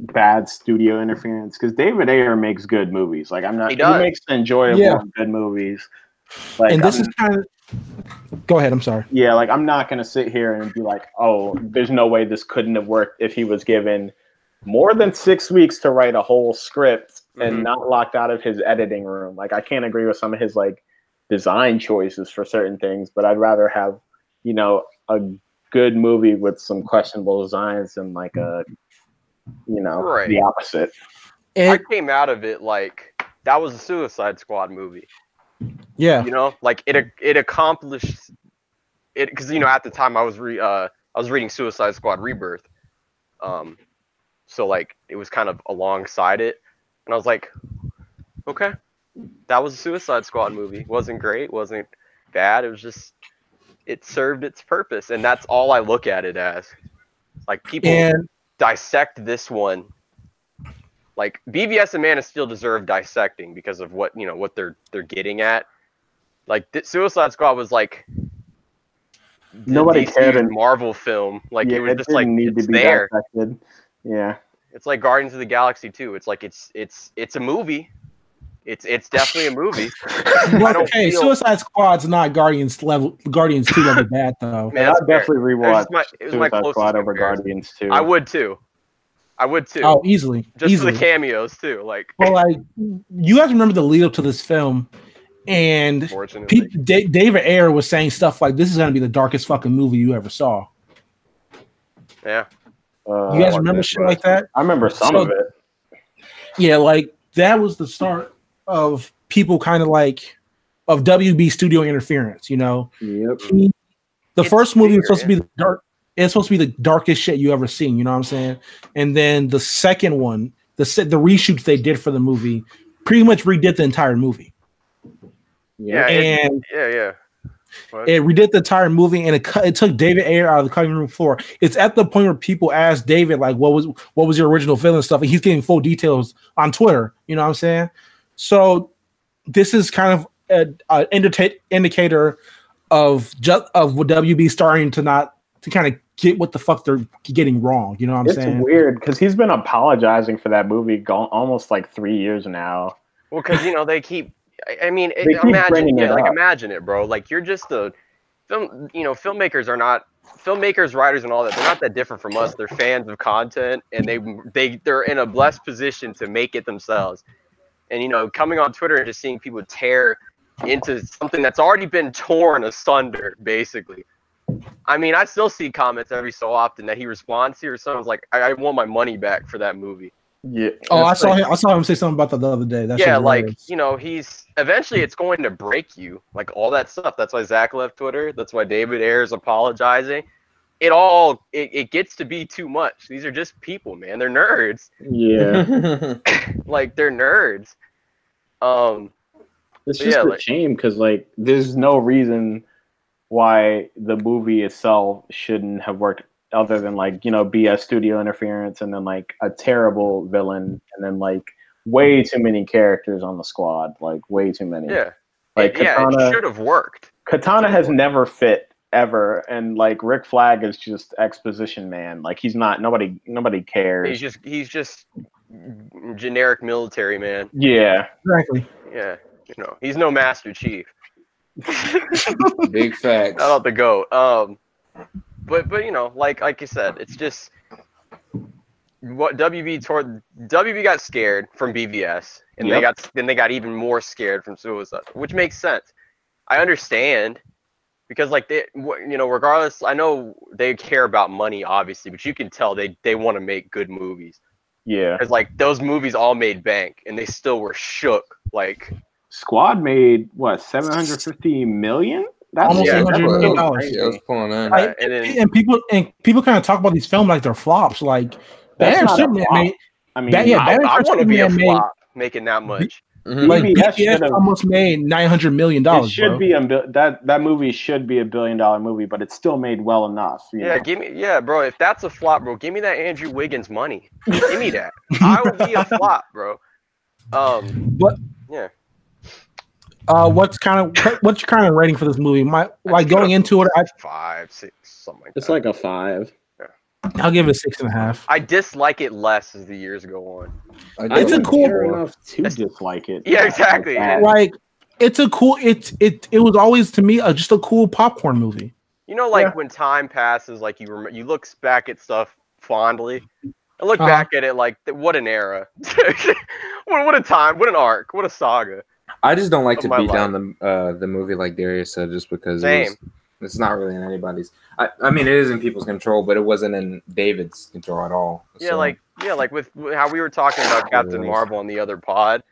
bad studio interference, because David Ayer makes good movies. Like he makes enjoyable good movies. Like, and this is kind of. Go ahead. I'm sorry. Yeah, like I'm not gonna sit here and be like, oh, there's no way this couldn't have worked if he was given more than 6 weeks to write a whole script and not locked out of his editing room. Like I can't agree with some of his like design choices for certain things, but I'd rather have, you know, a good movie with some questionable designs than like a, you know, the opposite. I came out of it like that was a Suicide Squad movie. Yeah, you know, like it accomplished it, because you know at the time I was reading Suicide Squad Rebirth, so like it was kind of alongside it, and I was like, okay, that was a Suicide Squad movie. Wasn't great, wasn't bad. It was just it served its purpose, and that's all I look at it as. Like people dissect this one. Like BVS and Man of Steel deserve dissecting because of what what they're getting at. Like Suicide Squad was like nobody cared in Marvel film. Like it was just like it's there. Dissected. Yeah, it's like Guardians of the Galaxy 2. It's like it's a movie. It's definitely a movie. Hey, Suicide Squad's not Guardians 2 level bad though. Man, I'd definitely rewatch Suicide Squad over Guardians 2. I would too. Oh, easily. Just for the cameos too. Like, well, like you guys remember the lead up to this film, and David Ayer was saying stuff like, "This is going to be the darkest fucking movie you ever saw." Yeah. You guys remember shit like that? I remember some of it. Yeah, like that was the start of people kind of like of WB studio interference. You know. Yep. The first movie was supposed to be the dark. It's supposed to be the darkest shit you ever seen, you know what I'm saying? And then the second one, the reshoots they did for the movie, pretty much redid the entire movie. Yeah, and What? It redid the entire movie, and it took David Ayer out of the cutting room floor. It's at the point where people ask David, like, what was your original feeling and stuff, and he's getting full details on Twitter. You know what I'm saying? So this is kind of an indicator of what WB starting to kind of get what the fuck they're getting wrong. You know what I'm saying? It's weird because he's been apologizing for that movie almost like 3 years now. Well, because they keep. I mean, imagine it, bro. Like you're just a film. Filmmakers are not writers, and all that. They're not that different from us. They're fans of content, and they're in a blessed position to make it themselves. And coming on Twitter and just seeing people tear into something that's already been torn asunder, basically. I mean, I still see comments every so often that he responds to, or someone's like, I want my money back for that movie. Yeah. Oh, I saw him say something about that the other day. That Yeah, like, hilarious. you know, eventually it's going to break you, like all that stuff. That's why Zach left Twitter. That's why David Ayer's apologizing. It gets to be too much. These are just people, man. They're nerds. Yeah. Like, they're nerds. It's just a shame because, like, there's no reason why the movie itself shouldn't have worked other than, like, you know, BS studio interference and then, like, a terrible villain and then, like, way too many characters on the squad. Like, way too many. Yeah. Like, Katana, it should have worworked. Katana has never fit ever. And, like, Rick Flag is just exposition man. Like, he's not, nobody cares. He's just generic military man. Yeah. Exactly. Yeah. You know, he's no Master Chief. Big facts. Not the GOAT. But you know, like you said, it's just what WB got scared from BVS, and they got even more scared from Suicide, which makes sense. I understand because, like, they, you know, regardless, I know they care about money, obviously, but you can tell they want to make good movies. Yeah. Because, like, those movies all made bank, and they still were shook. Like, Squad made what, 750 million? That's almost $800 million. Yeah, I was pulling in. And people kind of talk about these films like they're flops. Like, Batman Superman made. I mean, I want to be a flop making that much. Like, BVS almost made $900 million. It should be that movie should be $1 billion movie, but it still made well enough. You know? Bro. If that's a flop, bro, give me that Andrew Wiggins money. Give me that. I will be a flop, bro. But yeah. What's your kind of rating for this movie? Like going into it, 5, 6, something like that. It's like a 5. Yeah. I'll give it a 6.5. I dislike it less as the years go on. It's a cool enough to dislike it. Yeah, exactly. Like it's a cool. It was always to me just a cool popcorn movie. You know, like when time passes, like you look back at stuff fondly. I look back at it like, what an era. what a time. What an arc. What a saga. I just don't like to beat down the movie like Darius said, just because it's not really in anybody's. I mean, it is in people's control, but it wasn't in David's control at all. Yeah, so. like with how we were talking about Captain Marvel on the other pod.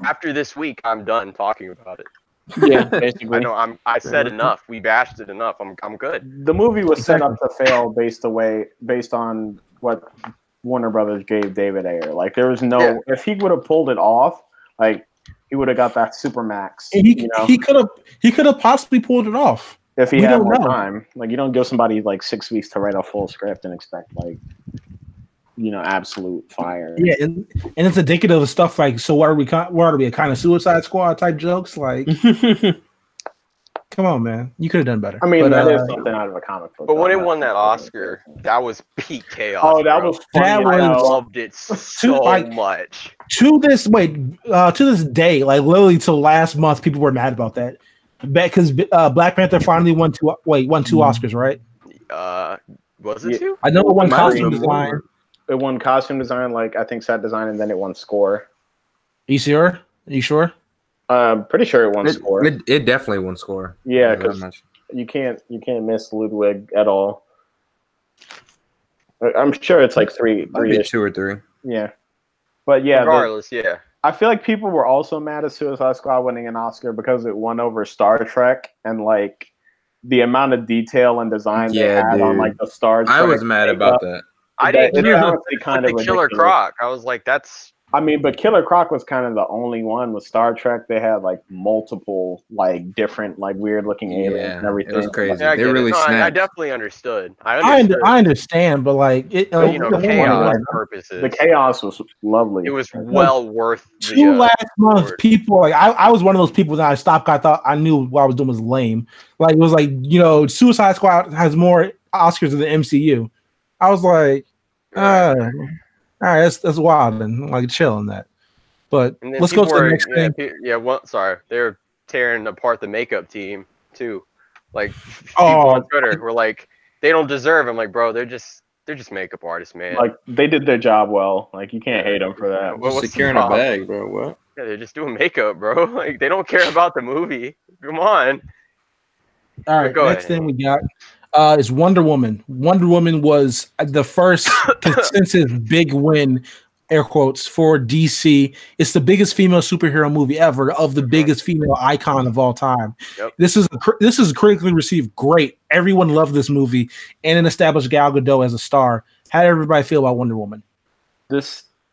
After this week, I'm done talking about it. Yeah, basically. I know. I said enough. We bashed it enough. I'm good. The movie was set up to fail based on what Warner Brothers gave David Ayer. Like, there was no. If he would have pulled it off, like, he would have got that Supermax. He could have possibly pulled it off if he had more time. Like, you don't give somebody like 6 weeks to write a full script and expect, like, you know, absolute fire. Yeah, and it's indicative of stuff like, so what are we a kind of Suicide Squad type jokes? Like, come on, man, you could have done better. I mean, that is something out of a comic book. But when it won that Oscar, that was peak chaos. Oh, that was funny. I loved it so much. To this day, like literally till last month, people were mad about that. Because Black Panther finally won two Oscars, right? Was it two? I know it won costume design. It won costume design, like I think set design, and then it won score. Are you sure? Pretty sure it won score. It definitely won score. Yeah, because you can't miss Ludwig at all. I'm sure it's like three, 2 or 3. Yeah, but yeah, regardless, I feel like people were also mad at Suicide Squad winning an Oscar because it won over Star Trek and like the amount of detail and design they had on like the Star Trek. I was mad about that. I didn't care kind of the Killer Croc. I was like, that's. I mean, but Killer Croc was kind of the only one. With Star Trek, they had like multiple, like different, like weird looking aliens and everything. It was crazy. Yeah, they really snapped. I definitely understood. I understand, but like it, chaos purposes. The chaos was lovely. It was well worth. Last month, people like I was one of those people that I stopped. I thought I knew what I was doing was lame. Like, it was like, you know, Suicide Squad has more Oscars than the MCU. I was like, all right, that's wild and like chill on that. But let's go to the next thing. Sorry, they're tearing apart the makeup team too. Like, people on Twitter were like, they don't deserve. I'm like, bro, they're just makeup artists, man. Like, they did their job well. Like, you can't hate them for that. Well, securing a bag, bro. What? Yeah, they're just doing makeup, bro. Like, they don't care about the movie. Come on. All right, next thing we got Is Wonder Woman. Wonder Woman was the first consensus big win, air quotes, for DC. It's the biggest female superhero movie ever, of the biggest female icon of all time. Yep. This is critically received great. Everyone loved this movie, and it established Gal Gadot as a star. How did everybody feel about Wonder Woman?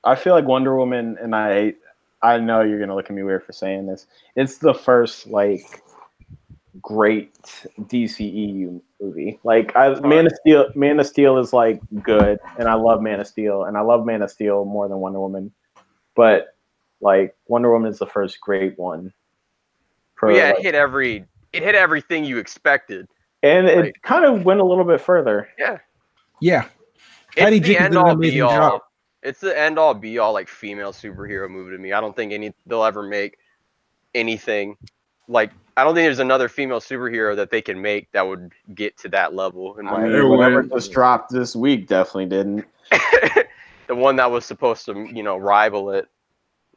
I feel like Wonder Woman, and I know you're gonna look at me weird for saying this. It's the first like great DCEU movie. Like Man of Steel is like good, and I love Man of Steel, and I love Man of Steel more than Wonder Woman. But like Wonder Woman is the first great one. It hit everything you expected, and it kind of went a little bit further. Yeah. It's the end all be all. It's the end all be all like female superhero movie to me. I don't think they'll ever make anything like. I don't think there's another female superhero that they can make that would get to that level. Whatever just dropped this week definitely didn't. The one that was supposed to, rival it.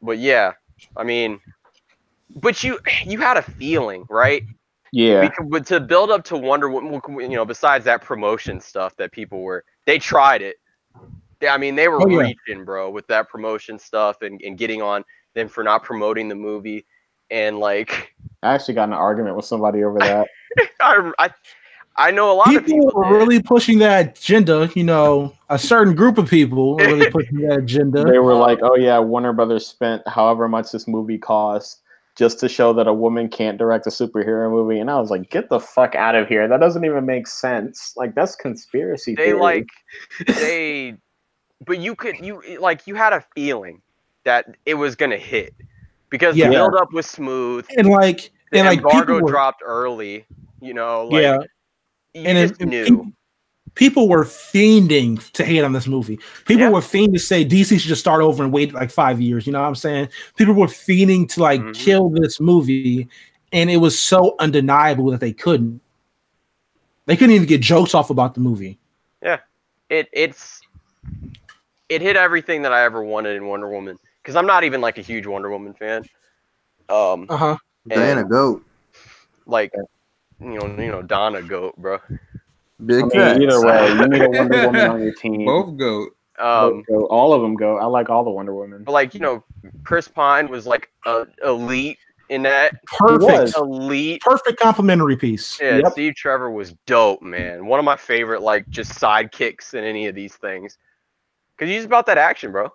But yeah, I mean, but you had a feeling, right? Yeah. But to build up to Wonder Woman, besides that promotion stuff that they tried it. They were reaching, bro, with that promotion stuff and getting on them for not promoting the movie. And like, I actually got in an argument with somebody over that. I know a lot of people were really pushing that agenda. A certain group of people were really pushing that agenda. They were like, "Oh yeah, Warner Brothers spent however much this movie cost just to show that a woman can't direct a superhero movie," and I was like, "Get the fuck out of here! That doesn't even make sense. Like that's conspiracy theory." But you had a feeling that it was gonna hit. Because the build up was smooth, and the embargo dropped early, you just knew. People were fiending to hate on this movie. People were fiending to say DC should just start over and wait like 5 years. You know what I'm saying? People were fiending to kill this movie, and it was so undeniable that they couldn't. They couldn't even get jokes off about the movie. Yeah, it hit everything that I ever wanted in Wonder Woman. Because I'm not even like a huge Wonder Woman fan. Diana Goat. Like, Donna Goat, bro. Either way, you need a Wonder Woman on your team. Both Goat. All of them go. I like all the Wonder Women. But like, Chris Pine was like elite in that. Perfect. Elite. Perfect complimentary piece. Yeah, yep. Steve Trevor was dope, man. One of my favorite, like, just sidekicks in any of these things. Because he's about that action, bro.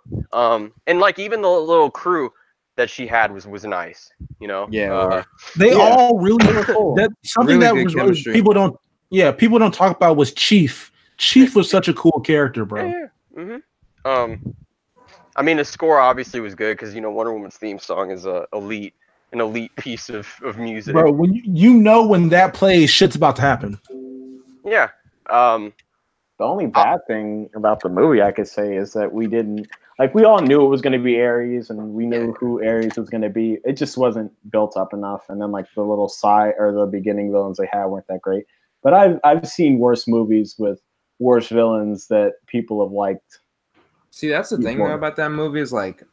And like even the little crew that she had was nice, Yeah. They all really cool. That something really that was really, people don't talk about was Chief. Chief was such a cool character, bro. Yeah. Mm-hmm. The score obviously was good because Wonder Woman's theme song is an elite piece of music. Bro, when when that plays, shit's about to happen. Yeah. The only bad thing about the movie I could say is that we didn't we all knew it was going to be Ares and we knew who Ares was going to be. It just wasn't built up enough. And then like the little side or the beginning villains they had weren't that great. But I've seen worse movies with worse villains that people have liked. See, that's the thing about that movie is like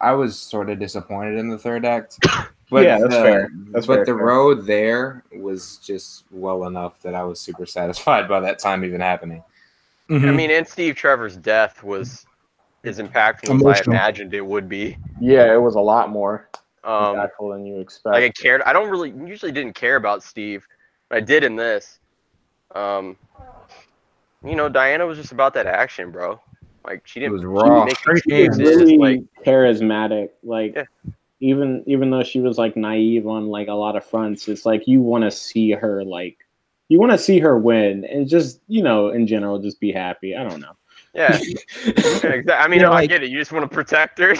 I was sort of disappointed in the third act. But yeah, that's fair. But the road there was just well enough that I was super satisfied by that time even happening. Mm-hmm. And Steve Trevor's death was as impactful as I imagined it would be. Yeah, it was a lot more impactful than you expect. Like I cared. I usually didn't care about Steve, but I did in this. Diana was just about that action, bro. Like she didn't. It was raw. She was really charismatic. Like even though she was like naive on like a lot of fronts, it's like you want to see her win and just in general just be happy. I don't know. Yeah, exactly. I get it. You just want to protect her.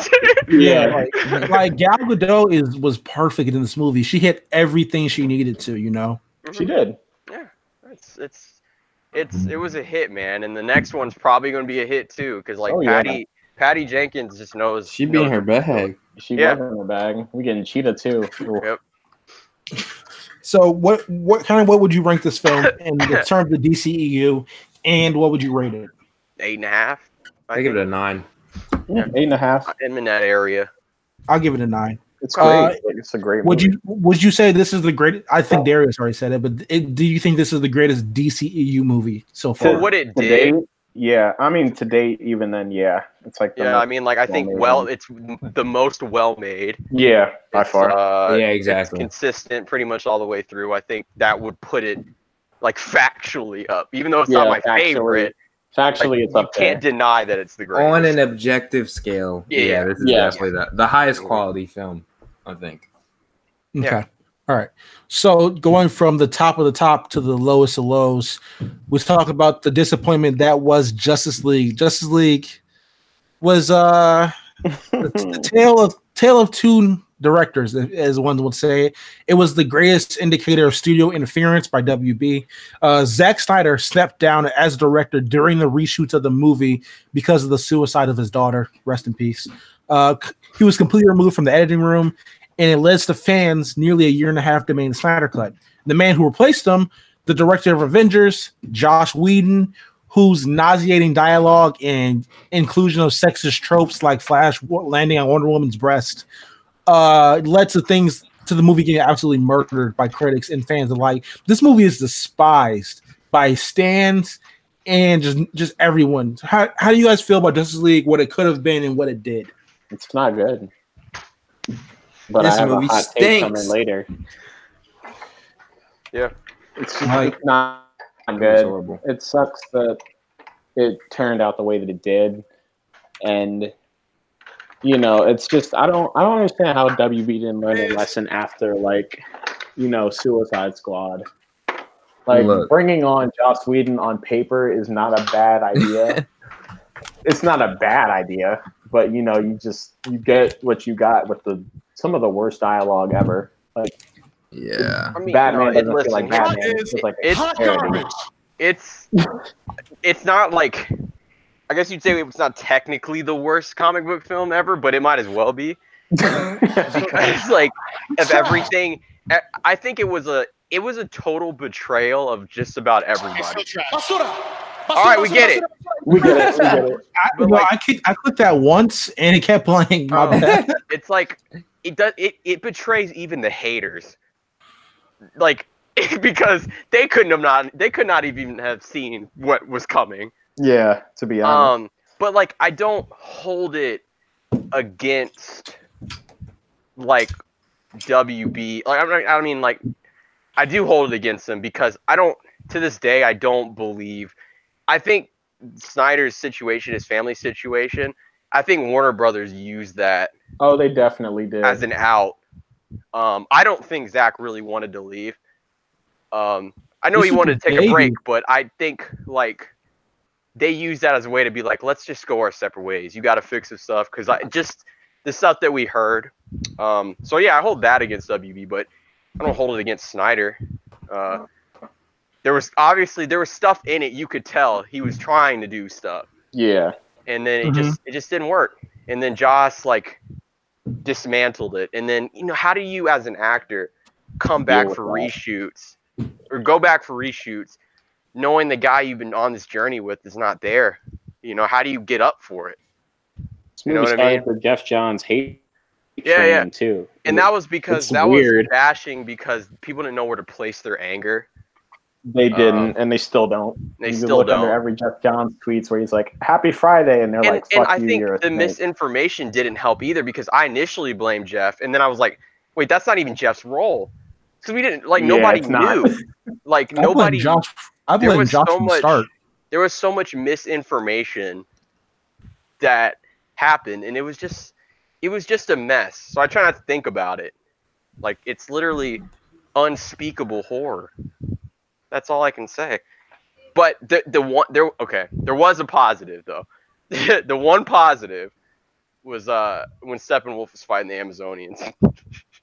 Yeah, like Gal Gadot was perfect in this movie. She hit everything she needed to. Mm-hmm. She did. Yeah, it was a hit, man. And the next one's probably going to be a hit too, because Patty Jenkins just knows. She be in her bag. She was in her bag. We getting Cheetah too. Yep. So what would you rank this film in terms of the DCEU, and what would you rate it? 8.5. I give it a 9. Yeah, 8.5. I'm in that area. I'll give it a 9. It's great. It's a great movie. Would you say this is the greatest? I think Darius already said it, but do you think this is the greatest DCEU movie so far? For what it did, yeah. I mean, to date, even then, yeah, it's like I mean, like I think it's the most well made. Yeah, by far. Yeah, exactly. It's consistent pretty much all the way through. I think that would put it like factually up, even though it's not my favorite. Factually, it's up there. You can't deny that it's the greatest. On an objective scale, this is definitely the highest quality film, I think. Okay. Yeah. All right. So going from the top of the top to the lowest of lows, we talk about the disappointment that was Justice League. Justice League was the tale of two directors, as one would say. It was the greatest indicator of studio interference by WB. Zack Snyder stepped down as director during the reshoots of the movie because of the suicide of his daughter. Rest in peace. He was completely removed from the editing room, and it led to fans nearly a year and a half demanding the Snyder Cut. The man who replaced him, the director of Avengers, Joss Whedon, whose nauseating dialogue and inclusion of sexist tropes like Flash landing on Wonder Woman's breast led to the movie getting absolutely murdered by critics and fans alike. This movie is despised by stans and just everyone. How do you guys feel about Justice League, what it could have been and what it did? It's not good. But this I have movie a hot take coming later. Yeah. It's just not good. It sucks that it turned out the way that it did. And it's just I don't understand how WB didn't learn a lesson after Suicide Squad. Bringing on Joss Whedon on paper is not a bad idea. It's not a bad idea, but you get what you got with some of the worst dialogue ever. I mean, Batman doesn't feel like Batman. It's not like, I guess you'd say it's not technically the worst comic book film ever, but it might as well be. Because of everything, I think it was a total betrayal of just about everybody. All right, we get it. We get it. I clicked that once and it kept playing. My bad. It's like it betrays even the haters. Because they could not even have seen what was coming. Yeah, to be honest. But I don't hold it against WB. I do hold it against them because to this day I don't believe. I think Snyder's situation, his family situation, I think Warner Brothers used that. Oh, they definitely did. As an out. I don't think Zach really wanted to leave. I know he wanted to take a break, but I think they use that as a way to be let's just go our separate ways. You got to fix this stuff because just the stuff that we heard. So yeah, I hold that against WB, but I don't hold it against Snyder. There was stuff in it you could tell he was trying to do stuff. Yeah. And then it just didn't work. And then Joss dismantled it. And then how do you as an actor come back for reshoots or go back for reshoots knowing the guy you've been on this journey with is not there? How do you get up for it? You know what I mean? For Jeff Johns hate too. And that was because was bashing because people didn't know where to place their anger. They didn't, and they still don't. They still don't. Under every Jeff Johns tweets where he's like, "Happy Friday," and they're like, "Fuck you." And I think the misinformation didn't help either because I initially blamed Jeff, and then I was like, "Wait, that's not even Jeff's role," because we didn't nobody knew. Nobody. I blame Josh from the start. There was so much misinformation that happened, and it was just a mess. So I try not to think about it. It's literally unspeakable horror. That's all I can say. But there was a positive though. The one positive was when Steppenwolf was fighting the Amazonians.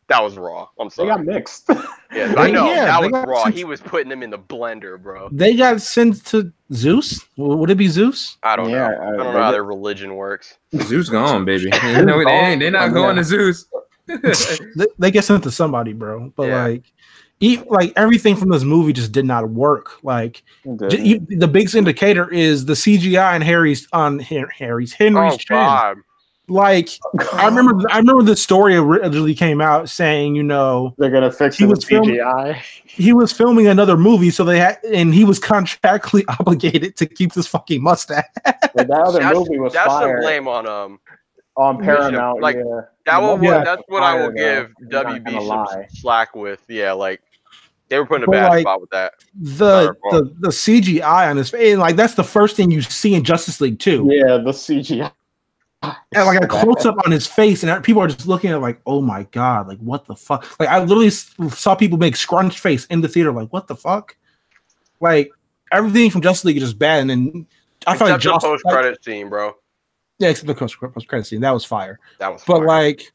That was raw. I'm sorry. They got mixed. Yeah, I know. That was raw. He was putting them in the blender, bro. They got sent to Zeus? Would it be Zeus? I don't know. I don't know how their religion works. Zeus gone, baby. They're not going to Zeus. They get sent to somebody, bro. But everything from this movie just did not work. The biggest indicator is the CGI and Henry's Chin. Like I remember the story originally came out saying, they're gonna fix it with CGI. He was filming another movie, so and he was contractually obligated to keep this fucking mustache. But that other movie was that's fire. some blame on Paramount. like yeah, that's what I will give WB some slack with. Yeah, like they were putting a bad spot with that. The CGI on his face, like that's the first thing you see in Justice League 2. Yeah, the CGI. And like a close up on his face, and people are just looking at like, oh my god, like what the fuck? Like I literally saw people make scrunched face in the theater, like what the fuck? Like everything from Justice League is just bad, and then I felt like the post credit scene, bro. Yeah, except the post credit scene, that was fire. But fire. Like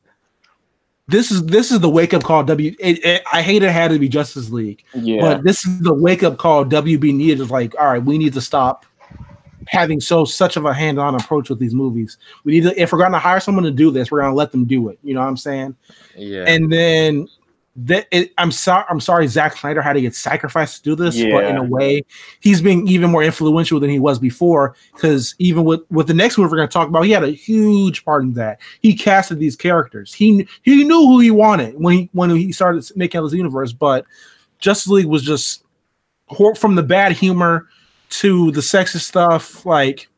this is the wake up call. I hate it had to be Justice League, but this is the wake up call WB needed. Is like, all right, we need to stop having such of a hand-on approach with these movies. We need to, if we're going to hire someone to do this, we're going to let them do it. You know what I'm saying? Yeah. And then I'm sorry, Zack Snyder had to get sacrificed to do this, but in a way, he's being even more influential than he was before. Because even with the next movie we're going to talk about, he had a huge part in that. He casted these characters. He knew who he wanted when he started making this universe. But Justice League was just from the bad humor to the sexist stuff, like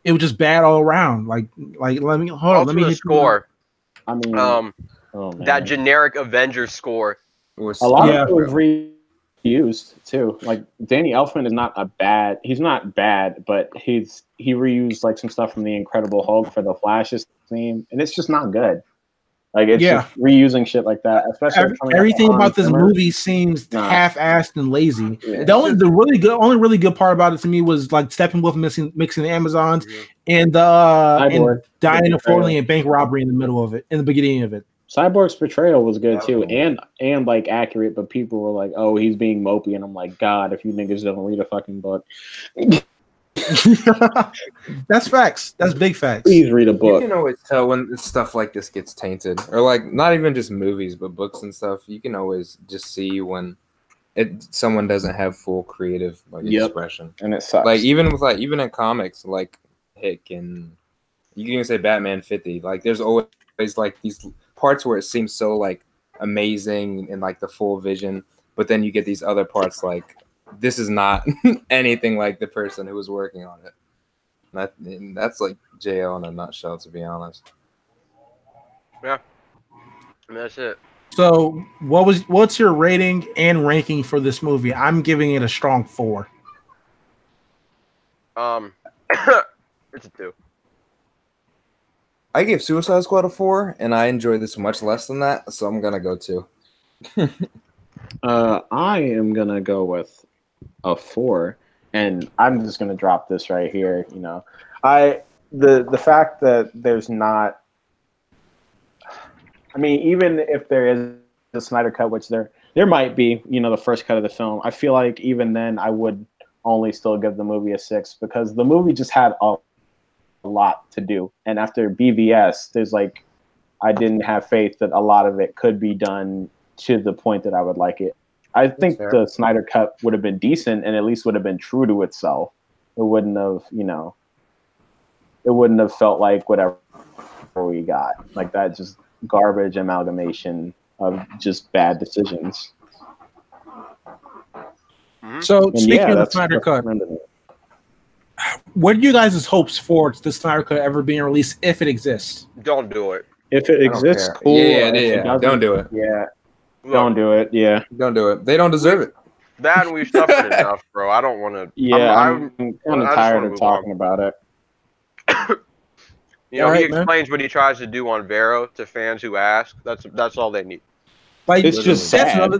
it was just bad all around. Like let me hit score. I mean, that generic Avengers score. A lot of it was reused too. Like Danny Elfman is he's not bad, but he reused like some stuff from the Incredible Hulk for the Flash's theme, and it's just not good. Like it's just reusing shit like that, especially everything about this movie seems half-assed and lazy. Yeah. The only really good part about it to me was like Steppenwolf mixing the Amazons and dying of Forley and bank robbery in the middle of it, in the beginning of it. Cyborg's portrayal was good too, and like accurate, but people were like, "Oh, he's being mopey," and I'm like, "God, if you niggas don't read a fucking book." That's facts. That's big facts. Please read a book. You can always tell when stuff like this gets tainted, or like not even just movies, but books and stuff. You can always just see when someone doesn't have full creative expression, and it sucks. Like even in comics, like Hick and you can even say Batman 50. Like there's always like these parts where it seems so like amazing and like the full vision, but then you get these other parts like. This is not anything like the person who was working on it. That's like JL in a nutshell, to be honest. Yeah, I mean, that's it. So, what's your rating and ranking for this movie? I'm giving it a strong 4. It's a 2. I gave Suicide Squad a 4, and I enjoyed this much less than that, so I'm gonna go 2. I am gonna go with a 4, and I'm just gonna drop this right here. The fact that there's not. I mean, even if there is a Snyder cut, which there might be, the first cut of the film, I feel like even then I would only still give the movie a 6 because the movie just had a lot to do, and after BVS, there's like I didn't have faith that a lot of it could be done to the point that I would like it. I think the Snyder cut would have been decent and at least would have been true to itself. It wouldn't have, it wouldn't have felt like whatever we got. Like that just garbage amalgamation of just bad decisions. So speaking of the Snyder cut, what are you guys' hopes for the Snyder cut ever being released if it exists? Don't do it. If it exists, cool. Yeah. Don't do it. Yeah. Don't do it. Yeah. Don't do it. They don't deserve it. That and we've suffered enough, bro. I don't want to. Yeah, I'm kind of tired of talking about it. He explains what he tries to do on Vero to fans who ask. That's all they need. Like it's just sad.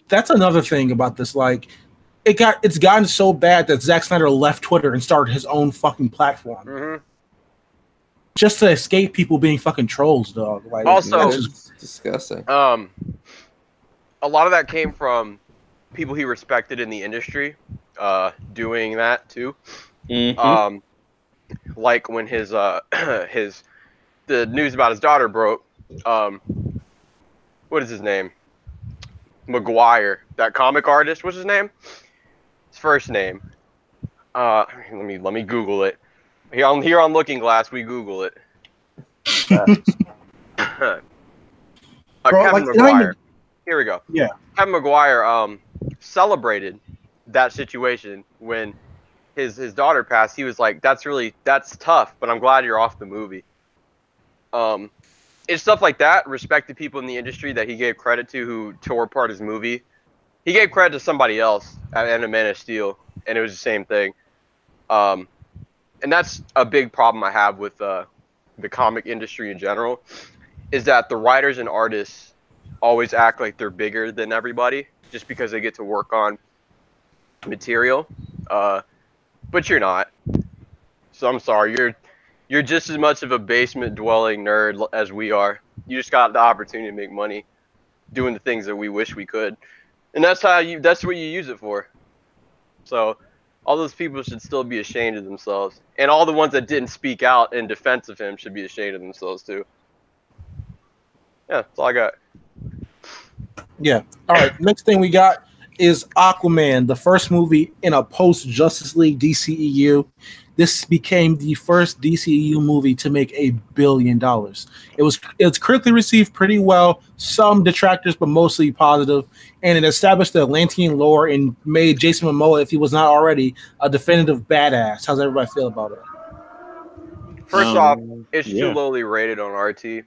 That's another thing about this. Like, it's gotten so bad that Zack Snyder left Twitter and started his own fucking platform. Mm-hmm. Just to escape people being fucking trolls, dog. Like, also, it's disgusting. A lot of that came from people he respected in the industry, doing that too. Mm-hmm. Like when the news about his daughter broke. What is his name? McGuire, that comic artist. What's his name? His first name. Let me Google it. Here on Looking Glass, we Google it. Bro, Kevin like, McGuire. Here we go. Yeah. Kevin McGuire celebrated that situation when his daughter passed. He was like, that's tough, but I'm glad you're off the movie. It's stuff like that. Respected people in the industry that he gave credit to who tore apart his movie. He gave credit to somebody else at Man of Steel, and it was the same thing. And that's a big problem I have with the comic industry in general, is that the writers and artists always act like they're bigger than everybody just because they get to work on material. But you're not. So I'm sorry. You're just as much of a basement dwelling nerd as we are. You just got the opportunity to make money doing the things that we wish we could. And that's what you use it for. So all those people should still be ashamed of themselves. And all the ones that didn't speak out in defense of him should be ashamed of themselves too. Yeah, that's all I got. Yeah. All right. Next thing we got is Aquaman, the first movie in a post-Justice League DCEU. This became the first DCEU movie to make $1 billion. It's critically received pretty well, some detractors, but mostly positive, and it established the Atlantean lore and made Jason Momoa, if he was not already, a definitive badass. How's everybody feel about it? First off, it's too lowly rated on RT.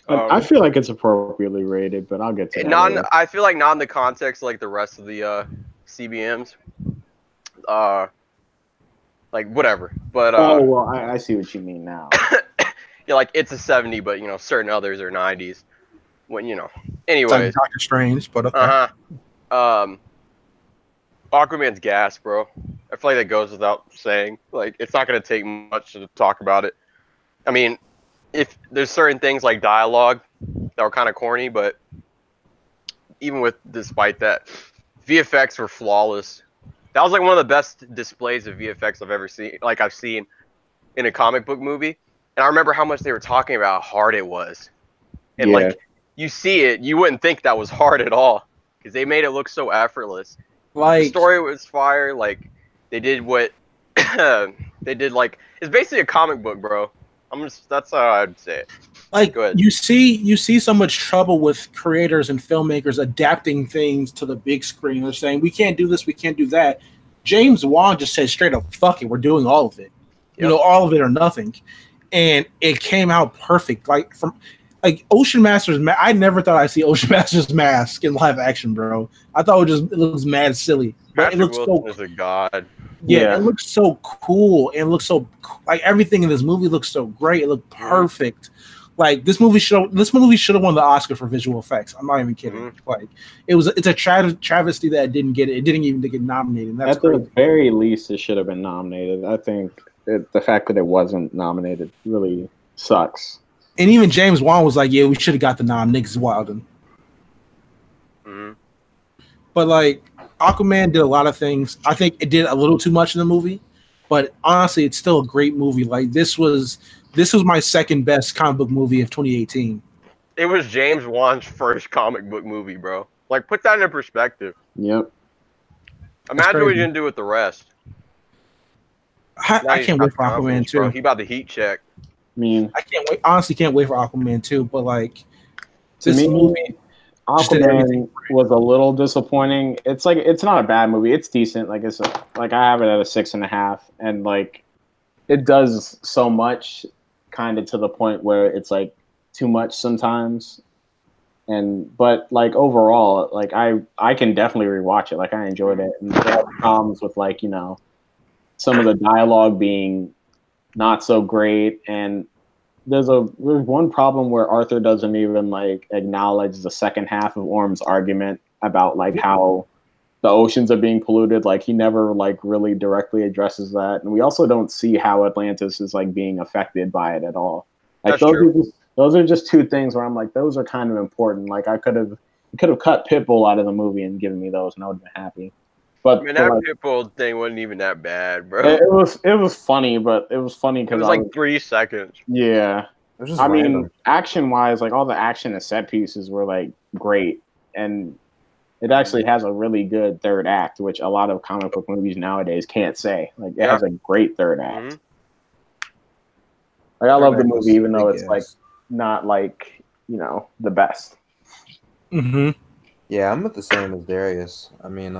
I feel like it's appropriately rated, but I'll get to that. I feel like not in the context like the rest of the CBMs. Like whatever, but well, I see what you mean now. Yeah, like it's a 70, but certain others are 90s. When anyways, like Doctor Strange, but okay. Aquaman's gas, bro. I feel like that goes without saying. Like it's not gonna take much to talk about it. I mean, if there's certain things like dialogue that were kind of corny, but even despite that, VFX were flawless. That was like one of the best displays of VFX I've seen in a comic book movie. And I remember how much they were talking about how hard it was. And like you see it, you wouldn't think that was hard at all because they made it look so effortless. Like the story was fire. Like they did what they did. Like it's basically a comic book, bro. That's how I'd say it. Like you see so much trouble with creators and filmmakers adapting things to the big screen. They're saying we can't do this, we can't do that. James Wan just said straight up, "Fuck it, we're doing all of it." Yep. All of it or nothing, and it came out perfect. Like Ocean Master's. I never thought I'd see Ocean Master's mask in live action, bro. I thought it looks mad silly. Patrick Wilson is a god. Yeah, it looks so cool and looks so like everything in this movie looks so great. It looked perfect. Like this movie should have won the Oscar for visual effects. I'm not even kidding. Like it's a travesty that it didn't get it. It didn't even get nominated. And that's at the very least, it should have been nominated. I think the fact that it wasn't nominated really sucks. And even James Wan was like, "Yeah, we should have got the nom. Niggas wildin'." But like Aquaman did a lot of things. I think it did a little too much in the movie, but honestly, it's still a great movie. Like this was my second best comic book movie of 2018. It was James Wan's first comic book movie, bro. Like put that into perspective. Yep. Imagine what you're gonna do with the rest. I can't wait for Aquaman 2. He about the heat check. I mean, I can't wait. Honestly, can't wait for Aquaman 2. But like, to me, movie, Aquaman was a little disappointing. It's like it's not a bad movie. It's decent. Like I have it at a 6.5, and like it does so much, kind of to the point where it's like too much sometimes. But like overall, like I can definitely rewatch it. Like I enjoyed it. And there are problems with like some of the dialogue being not so great, and there's one problem where Arthur doesn't even like acknowledge the second half of Orm's argument about like how the oceans are being polluted. Like he never like really directly addresses that, and we also don't see how Atlantis is like being affected by it at all. Like those are just two things where I'm like, those are kind of important. Like I could have cut Pitbull out of the movie and given me those, and I would have been happy. But that Pitbull thing wasn't even that bad, bro. It was funny, but it was funny because it was like 3 seconds. Yeah, I mean, action wise, like all the action and set pieces were like great, and it actually has a really good third act, which a lot of comic book movies nowadays can't say. Like it has a great third act. Like I love the movie, even though it's like not like, you know, the best. Mm-hmm. Yeah, I'm at the same as Darius. I mean,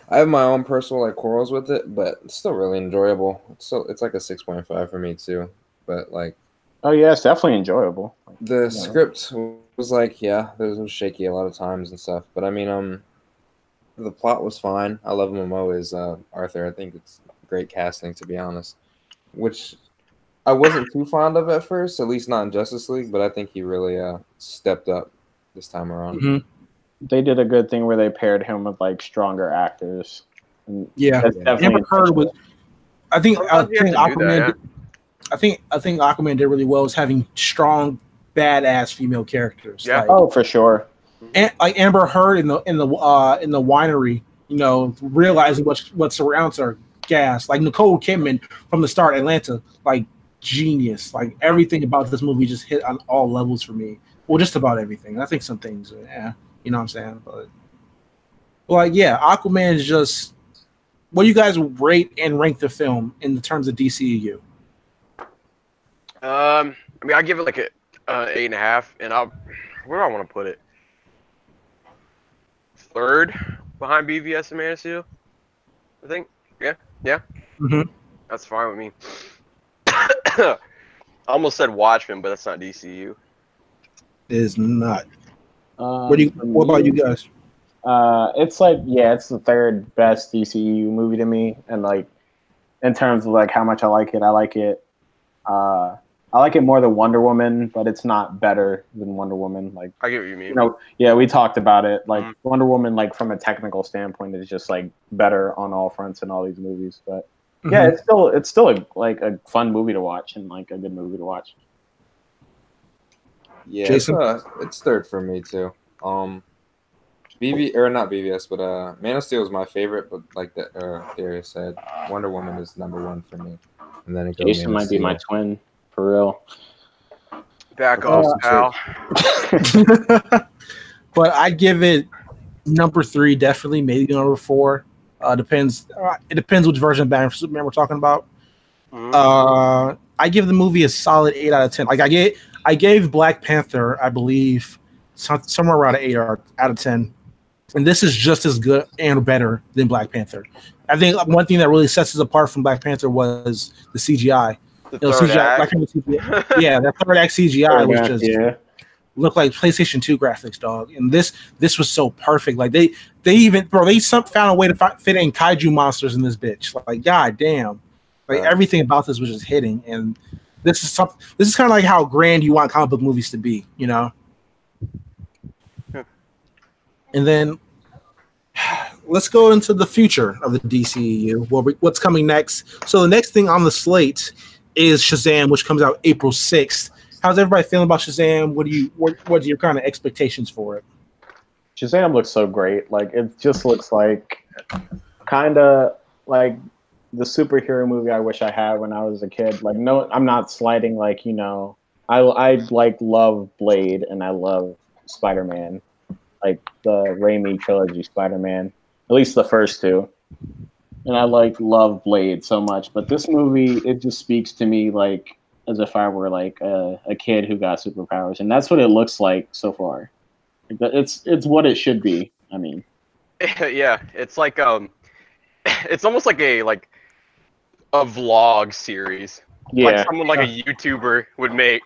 I have my own personal like quarrels with it, but it's still really enjoyable. It's like a 6.5 for me too. But like Oh yeah, it's definitely enjoyable. Like, the you know. script was like, yeah, it was shaky a lot of times and stuff. But I mean, the plot was fine. I love Momo as Arthur. I think it's great casting, to be honest. Which I wasn't too fond of at first, at least not in Justice League. But I think he really stepped up this time around. Mm-hmm. They did a good thing where they paired him with like stronger actors. And Yeah, that's definitely Amber Heard was. I think Sometimes you have to do Aquaman. that, I think Aquaman did really well as having strong, badass female characters. Yeah. Like, Oh, for sure. and, like Amber Heard in the winery, you know, realizing what surrounds her, gas. Like Nicole Kidman from the start, Atlanta, like genius. Like everything about this movie just hit on all levels for me. Well, just about everything. I think some things, yeah, you know what I'm saying, but like, yeah, Aquaman is just. What do you guys rate and rank the film in the terms of DCEU? I mean, I give it like a 8.5, and where do I want to put it? Third behind BVS and Man of Steel, I think. Yeah. Mm-hmm. That's fine with me. I almost said Watchmen, but that's not DCU. It is not. What about you guys? It's like, yeah, it's the third best DCEU movie to me, and like in terms of like how much I like it. I like it more than Wonder Woman, but it's not better than Wonder Woman. Like, I get what you mean. you know, yeah, we talked about it. Like Wonder Woman, like from a technical standpoint, is just like better on all fronts in all these movies. But yeah, it's still a fun movie to watch and like a good movie to watch. Yeah, Jason? it's third for me too. Not BVS, but Man of Steel is my favorite. But like Darius said, Wonder Woman is number one for me, and then it goes. Jason might be my twin for real. Back off, pal. But I give it number 3, definitely, maybe number 4. Depends. It depends which version of Batman for Superman we're talking about. I give the movie a solid 8 out of 10. Like I gave Black Panther, I believe, somewhere around an 8 out of 10. And this is just as good and better than Black Panther. I think one thing that really sets us apart from Black Panther was the CGI. The third act. Yeah, that third act CGI was just looked like PlayStation 2 graphics, dog. And this was so perfect. Like they found a way to fit in kaiju monsters in this bitch. Like, god damn, like everything about this was just hitting. And this is kind of like how grand you want comic book movies to be, you know. And then let's go into the future of the DCEU. What's coming next? So the next thing on the slate is Shazam, which comes out April 6th. How's everybody feeling about Shazam? What are your kind of expectations for it? Shazam looks so great. Like, it just looks like kind of like the superhero movie I wish I had when I was a kid. Like, no, I'm not slighting. Like, you know, I like love Blade and I love Spider-Man. Like the Raimi trilogy Spider-Man, at least the first two. And I love Blade so much. But this movie, it just speaks to me like as if I were like a kid who got superpowers. And that's what it looks like so far. It's what it should be. I mean. Yeah, it's like it's almost like a vlog series. Yeah. Like someone like a YouTuber would make.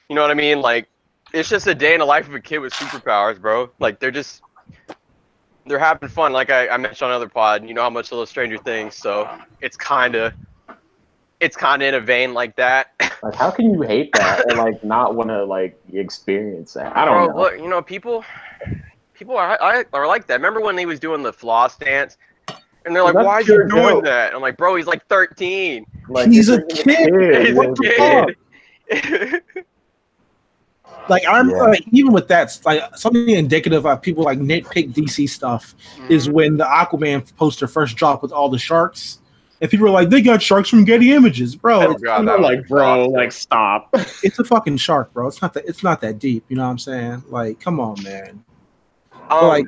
You know what I mean? Like, it's just a day in the life of a kid with superpowers, bro. Like, they're having fun. Like I mentioned on another pod, you know how much I love Stranger Things, so it's kind of in a vein like that. Like, how can you hate that and like not want to like experience that? I don't know. Look, you know, people are like that. Remember when he was doing the floss dance? And they're like, why is he doing that? I'm like, bro, he's like 13. Like, he's a kid. He's a kid. Like, I remember, like, even with that, like something indicative of people like nitpick DC stuff is when the Aquaman poster first dropped with all the sharks, and people were like, "They got sharks from Getty Images, bro." Oh, God, like, bro, like, stop. It's a fucking shark, bro. It's not that deep. You know what I'm saying? Like, come on, man. Like,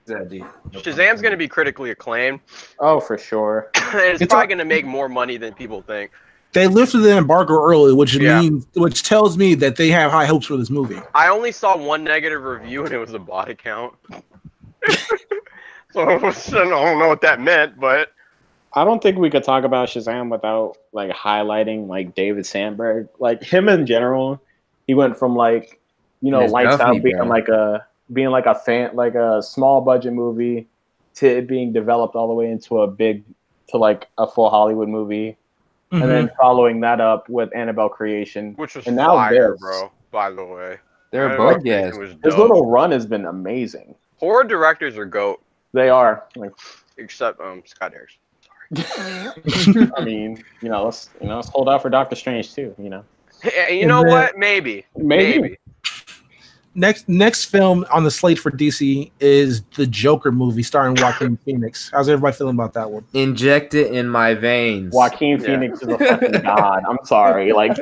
Shazam's gonna be critically acclaimed. Oh, for sure. It's probably gonna make more money than people think. They lifted the embargo early, which Yeah. which tells me that they have high hopes for this movie. I only saw one negative review, and it was a bot account. So I don't know what that meant, but I don't think we could talk about Shazam without like highlighting like David Sandberg. Like him in general, he went from like, you know, Miss Lights Duffy, Out being bro. like a fan, like a small budget movie, to it being developed all the way into like a full Hollywood movie, and then following that up with Annabelle Creation, which was and now fire, this. bro. By the way, They're Annabelle both Creation gas. was His dope. little run has been amazing. Horror directors are goat, They are. Like, except Scott Derrickson. I mean, let's hold out for Doctor Strange too. You know, Hey, you And know then- what? Maybe. Next film on the slate for DC is the Joker movie starring Joaquin Phoenix. How's everybody feeling about that one? Inject it in my veins. Joaquin Yeah. Phoenix is a fucking god. I'm sorry, like.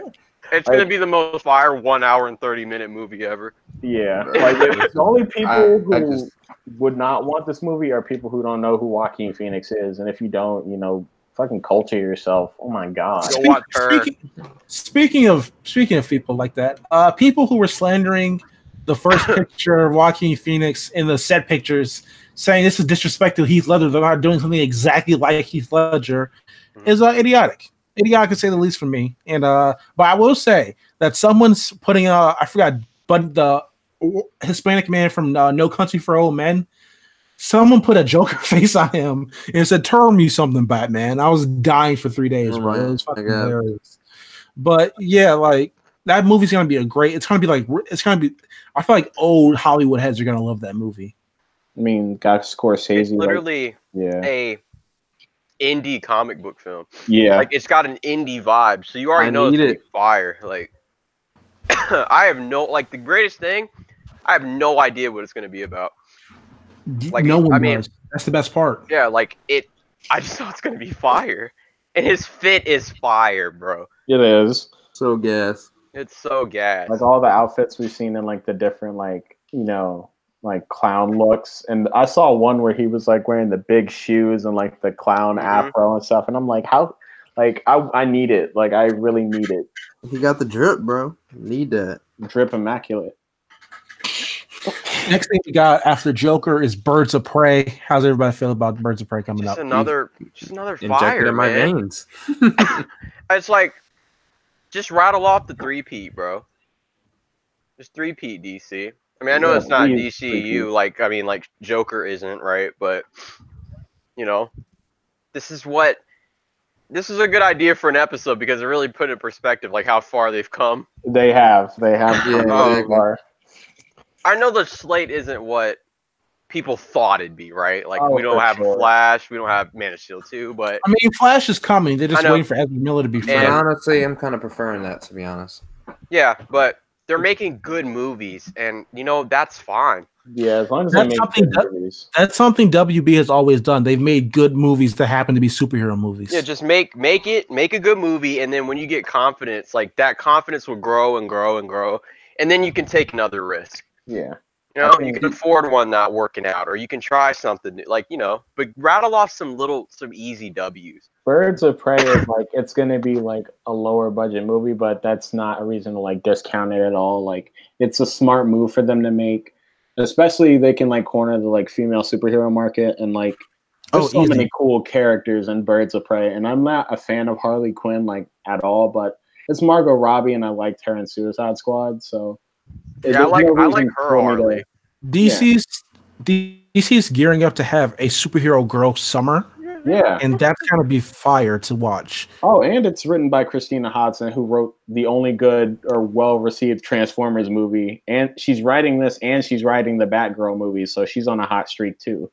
It's gonna be the most fire 1 hour and 30-minute movie ever. Yeah, like the only people I who just- would not want this movie are people who don't know who Joaquin Phoenix is, and if you don't, fucking culture yourself. Oh my god. Go watch her. Speaking of people like that, people who were slandering the first picture of Joaquin Phoenix in the set pictures, saying this is disrespect to Heath Ledger, they're not doing something exactly like Heath Ledger, is idiotic. Idiotic to say the least for me. And but I will say that someone's putting I forgot, but the Hispanic man from No Country for Old Men, someone put a Joker face on him and said, "Turn me something, Batman." I was dying for 3 days, Oh bro. my It was fucking God. hilarious. But yeah, like that movie's gonna be it's gonna be. I feel like old Hollywood heads are gonna love that movie. I mean, got Scorsese. It's literally yeah, a indie comic book film. yeah. Like it's got an indie vibe, so you already I know it's need gonna it. be fire. Like I have the greatest thing. I have no idea what it's gonna be about. Like, No one I mean- does. That's the best part. Yeah, like it. I just know it's gonna be fire, and his fit is fire, bro. It is. So gas. It's so gas. Like all the outfits we've seen in like the different like clown looks, and I saw one where he was like wearing the big shoes and like the clown Mhm. afro and stuff, and I'm like, how? Like I need it. Like I really need it. He got the drip, bro. Need that. Drip immaculate. Next thing we got after Joker is Birds of Prey. How's everybody feel about Birds of Prey coming just up? another Inject fire, it in my man. veins. It's like, just rattle off the 3-peat, bro. Just 3-peat DC. I mean, I know Yeah, it's not please, DCEU. 3-peat. Like Joker isn't, right? But this is a good idea for an episode because it really put in perspective like how far they've come. They have. Yeah, come exactly. really far. I know the slate isn't what people thought it'd be, right? Like Oh, we don't for have sure. Flash, we don't have Man of Steel 2, but I mean, Flash is coming. They're just I know. waiting for Ezra Miller to be But And- fresh. honestly, I'm kind of preferring that, to be honest. yeah, but they're making good movies, and that's fine. Yeah, as long as That's they make something good that- movies. That's something WB has always done. They've made good movies that happen to be superhero movies. Yeah, just make a good movie, and then when you get confidence, like that confidence will grow and grow and grow, and then you can take another risk. Yeah. You can afford one not working out, or you can try something new, but rattle off some easy W's. Birds of Prey is like it's gonna be like a lower budget movie, but that's not a reason to like discount it at all. Like it's a smart move for them to make. Especially they can like corner the like female superhero market, and like there's so easy. many cool characters in Birds of Prey. And I'm not a fan of Harley Quinn like at all, but it's Margot Robbie and I liked her in Suicide Squad, so Yeah, I there's no like reason her for me to- Harley. DC's gearing up to have a superhero girl summer, Yeah. and that's gonna be fire to watch. Oh, and it's written by Christina Hodson, who wrote the only good or well-received Transformers movie. And she's writing this, and she's writing the Batgirl movie, so she's on a hot streak too.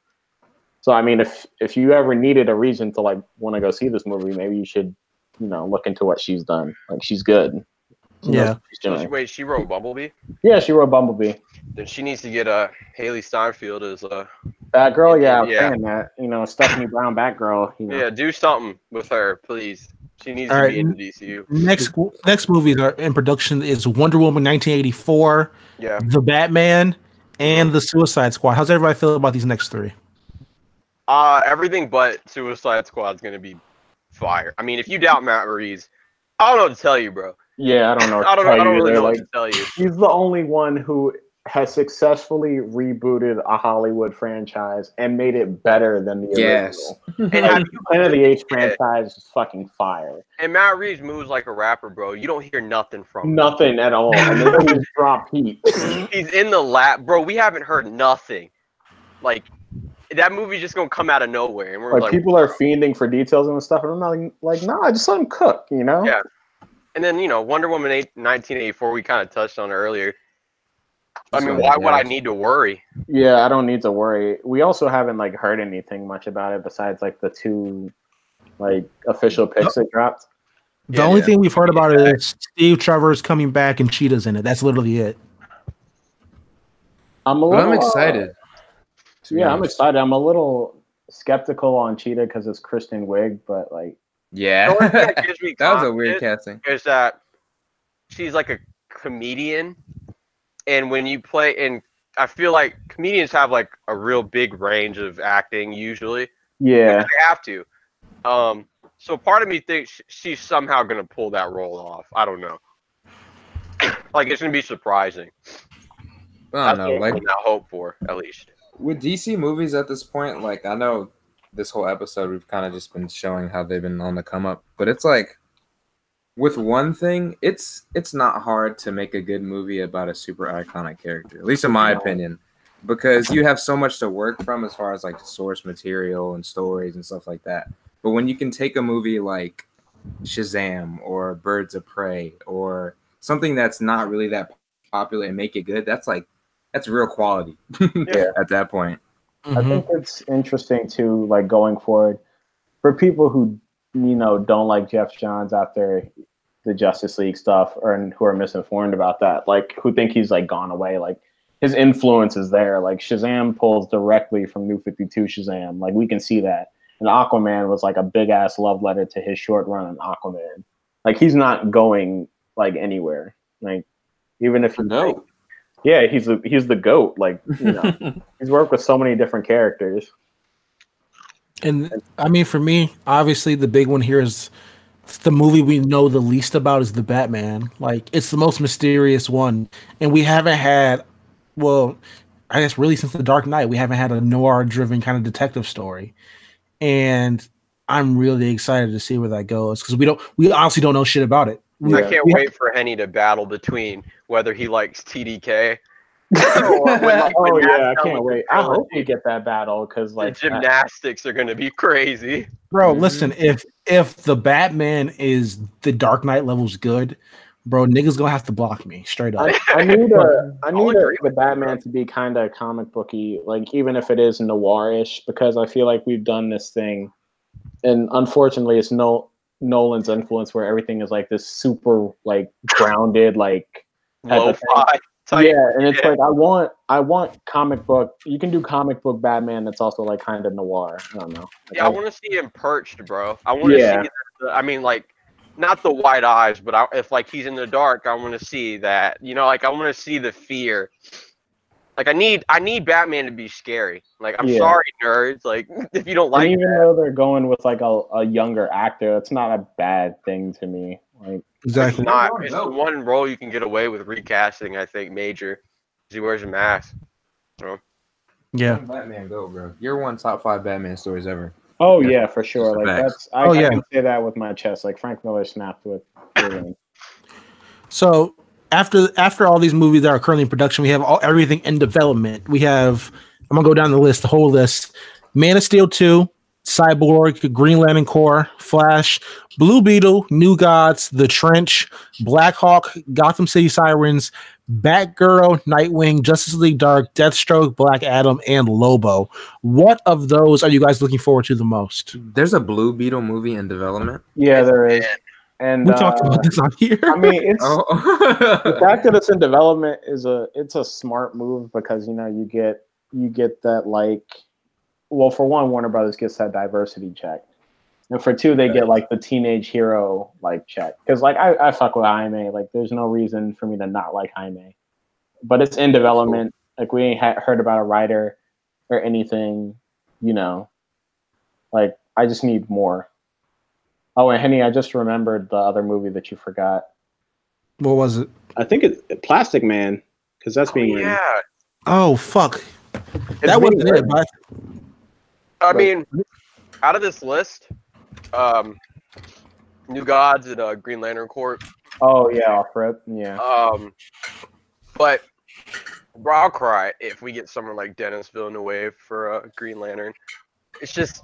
So, I mean, if you ever needed a reason to like want to go see this movie, maybe you should, look into what she's done. Like, she's good. She knows Yeah. what she's doing. Wait, she wrote Bumblebee? Yeah, she wrote Bumblebee. Then she needs to get Haley Steinfeld as Batgirl, yeah, I'm Yeah. saying that. Stephanie Brown Batgirl. yeah, do something with her, please. She needs All to right. be in the DCU. Next movie that are in production is Wonder Woman 1984, Yeah. The Batman, and The Suicide Squad. How's everybody feel about these next three? Everything but Suicide Squad's gonna be fire. I mean, if you doubt Matt Reeves, I don't know what to tell you, bro. Yeah, I don't know. I don't really know what to tell you. He's the only one who has successfully rebooted a Hollywood franchise and made it better than the original. And Planet of the Apes franchise is fucking fire. And Matt Reeves moves like a rapper, bro. You don't hear nothing from him. Nothing at all. And they always drop heat. He's in the lab, bro. We haven't heard nothing. Like that movie's just gonna come out of nowhere, and we're like people are fiending for details and stuff, and I'm not like, nah, just let him cook, you know? Yeah. And then Wonder Woman 1984, we kind of touched on it earlier. I mean, why would I need to worry? Yeah, I don't need to worry. We also haven't like heard anything much about it besides like the 2 like official picks that dropped. The only thing we've heard about it is Steve Trevor's coming back and Cheetah's in it. That's literally it. I'm excited. I'm excited. I'm a little skeptical on Cheetah because it's Kristen Wiig, but like, that gives me that was a weird casting. Is that she's like a comedian, and when you play, and I feel like comedians have like a real big range of acting usually. Yeah, they have to. So part of me thinks she's somehow gonna pull that role off. I don't know. Like it's gonna be surprising. I don't know. Like I hope for at least. With DC movies at this point, like I know this whole episode we've kind of just been showing how they've been on the come up, but it's like with one thing, it's not hard to make a good movie about a super iconic character, at least in my opinion, because you have so much to work from as far as like source material and stories and stuff like that. But when you can take a movie like Shazam or Birds of Prey or something that's not really that popular and make it good, that's real quality. At that point. I think it's interesting too, like going forward, for people who don't like Jeff Johns after the Justice League stuff, or who are misinformed about that, like who think he's like gone away, like his influence is there. Like Shazam pulls directly from New 52 Shazam, like we can see that. And Aquaman was like a big ass love letter to his short run on Aquaman. Like he's not going like anywhere. Like even if he's the GOAT. Like he's worked with so many different characters. And I mean, for me, obviously the big one here is the movie we know the least about is the Batman. Like it's the most mysterious one, and we haven't had, well, I guess really since The Dark Knight, we haven't had a noir-driven kind of detective story. And I'm really excited to see where that goes because we honestly don't know shit about it. I can't wait for Henny to battle between whether he likes TDK. I can't wait. I hope we get that battle because like the gymnastics are going to be crazy. Bro, listen, if the Batman is the Dark Knight levels good, bro, niggas gonna have to block me straight up. I need the Batman to be kind of comic booky, like even if it is noirish, because I feel like we've done this thing, and unfortunately, it's Nolan's influence where everything is like this super like grounded, like lo-fi. And it's like I want comic book. You can do comic book Batman that's also like kind of noir. I don't know. Like, I want to see him perched, bro. I want to see. I mean, like. Not the white eyes, but if like he's in the dark, I want to see that. Like I want to see the fear. Like I need Batman to be scary. Like I'm sorry, nerds. Like if you don't like, even though they're going with like a younger actor, it's not a bad thing to me. Like exactly, it's not. It's the one role you can get away with recasting. I think major. He wears a mask. So. Yeah, Batman go, bro. You're one top 5 Batman stories ever. Oh yeah, for sure. Like that's I can say that with my chest. Like Frank Miller snapped with. So after all these movies that are currently in production, we have everything in development. We have, I'm gonna go down the list, the whole list: Man of Steel 2, Cyborg, Green Lantern Corps, Flash, Blue Beetle, New Gods, The Trench, Black Hawk, Gotham City Sirens, Batgirl, Nightwing, Justice League Dark, Deathstroke, Black Adam, and Lobo. What of those are you guys looking forward to the most? There's a Blue Beetle movie in development. Yeah, there is. And we talked about this on here. I mean, it's the fact that it's in development is it's a smart move because you get that like, well, for one, Warner Brothers gets that diversity check, and for two, they get like the teenage hero like check because like I fuck with Jaime. Like, there's no reason for me to not like Jaime, but it's in development. Like we ain't heard about a writer or anything, Like I just need more. Oh, and Henny, I just remembered the other movie that you forgot. What was it? I think it's Plastic Man, because that's being written. Yeah. Oh fuck, It's that being wasn't it. written. But I mean, out of this list, New Gods and Green Lantern Corps. Oh yeah, off rip. Yeah. But bro, I'll cry if we get someone like Dennis Villeneuve for Green Lantern. It's just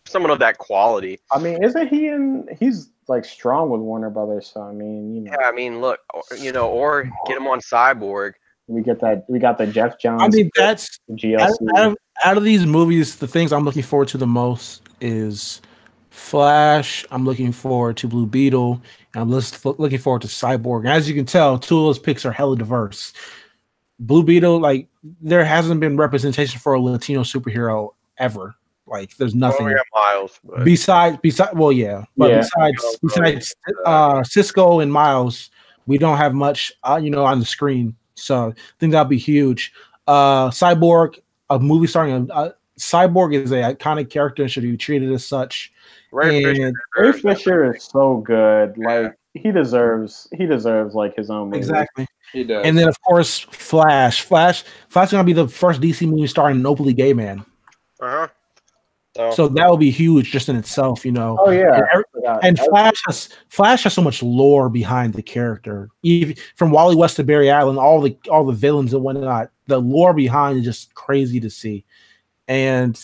someone of that quality. I mean, isn't he in? He's like strong with Warner Brothers, so I mean, you know. Yeah, I mean, look, or get him on Cyborg. We get that. We got the Jeff Johns. I mean, that's GLC. out of these movies, the things I'm looking forward to the most is Flash. I'm looking forward to Blue Beetle. And I'm looking forward to Cyborg. And as you can tell, two of those picks are hella diverse. Blue Beetle, like there hasn't been representation for a Latino superhero ever. Like there's nothing. Well, we got Miles. But... Besides, well, yeah, but Yeah. besides Cisco and Miles, we don't have much, on the screen. So I think that'll be huge. Cyborg, a movie starring Cyborg is an iconic character and should be treated as such. Ray Fisher is so good. Like he deserves like his own movie. Exactly. He does. And then of course Flash is gonna be the first DC movie starring an openly gay man. So that will be huge just in itself, Oh yeah. And Flash has so much lore behind the character. Even from Wally West to Barry Allen, all the villains and whatnot, the lore behind is just crazy to see. And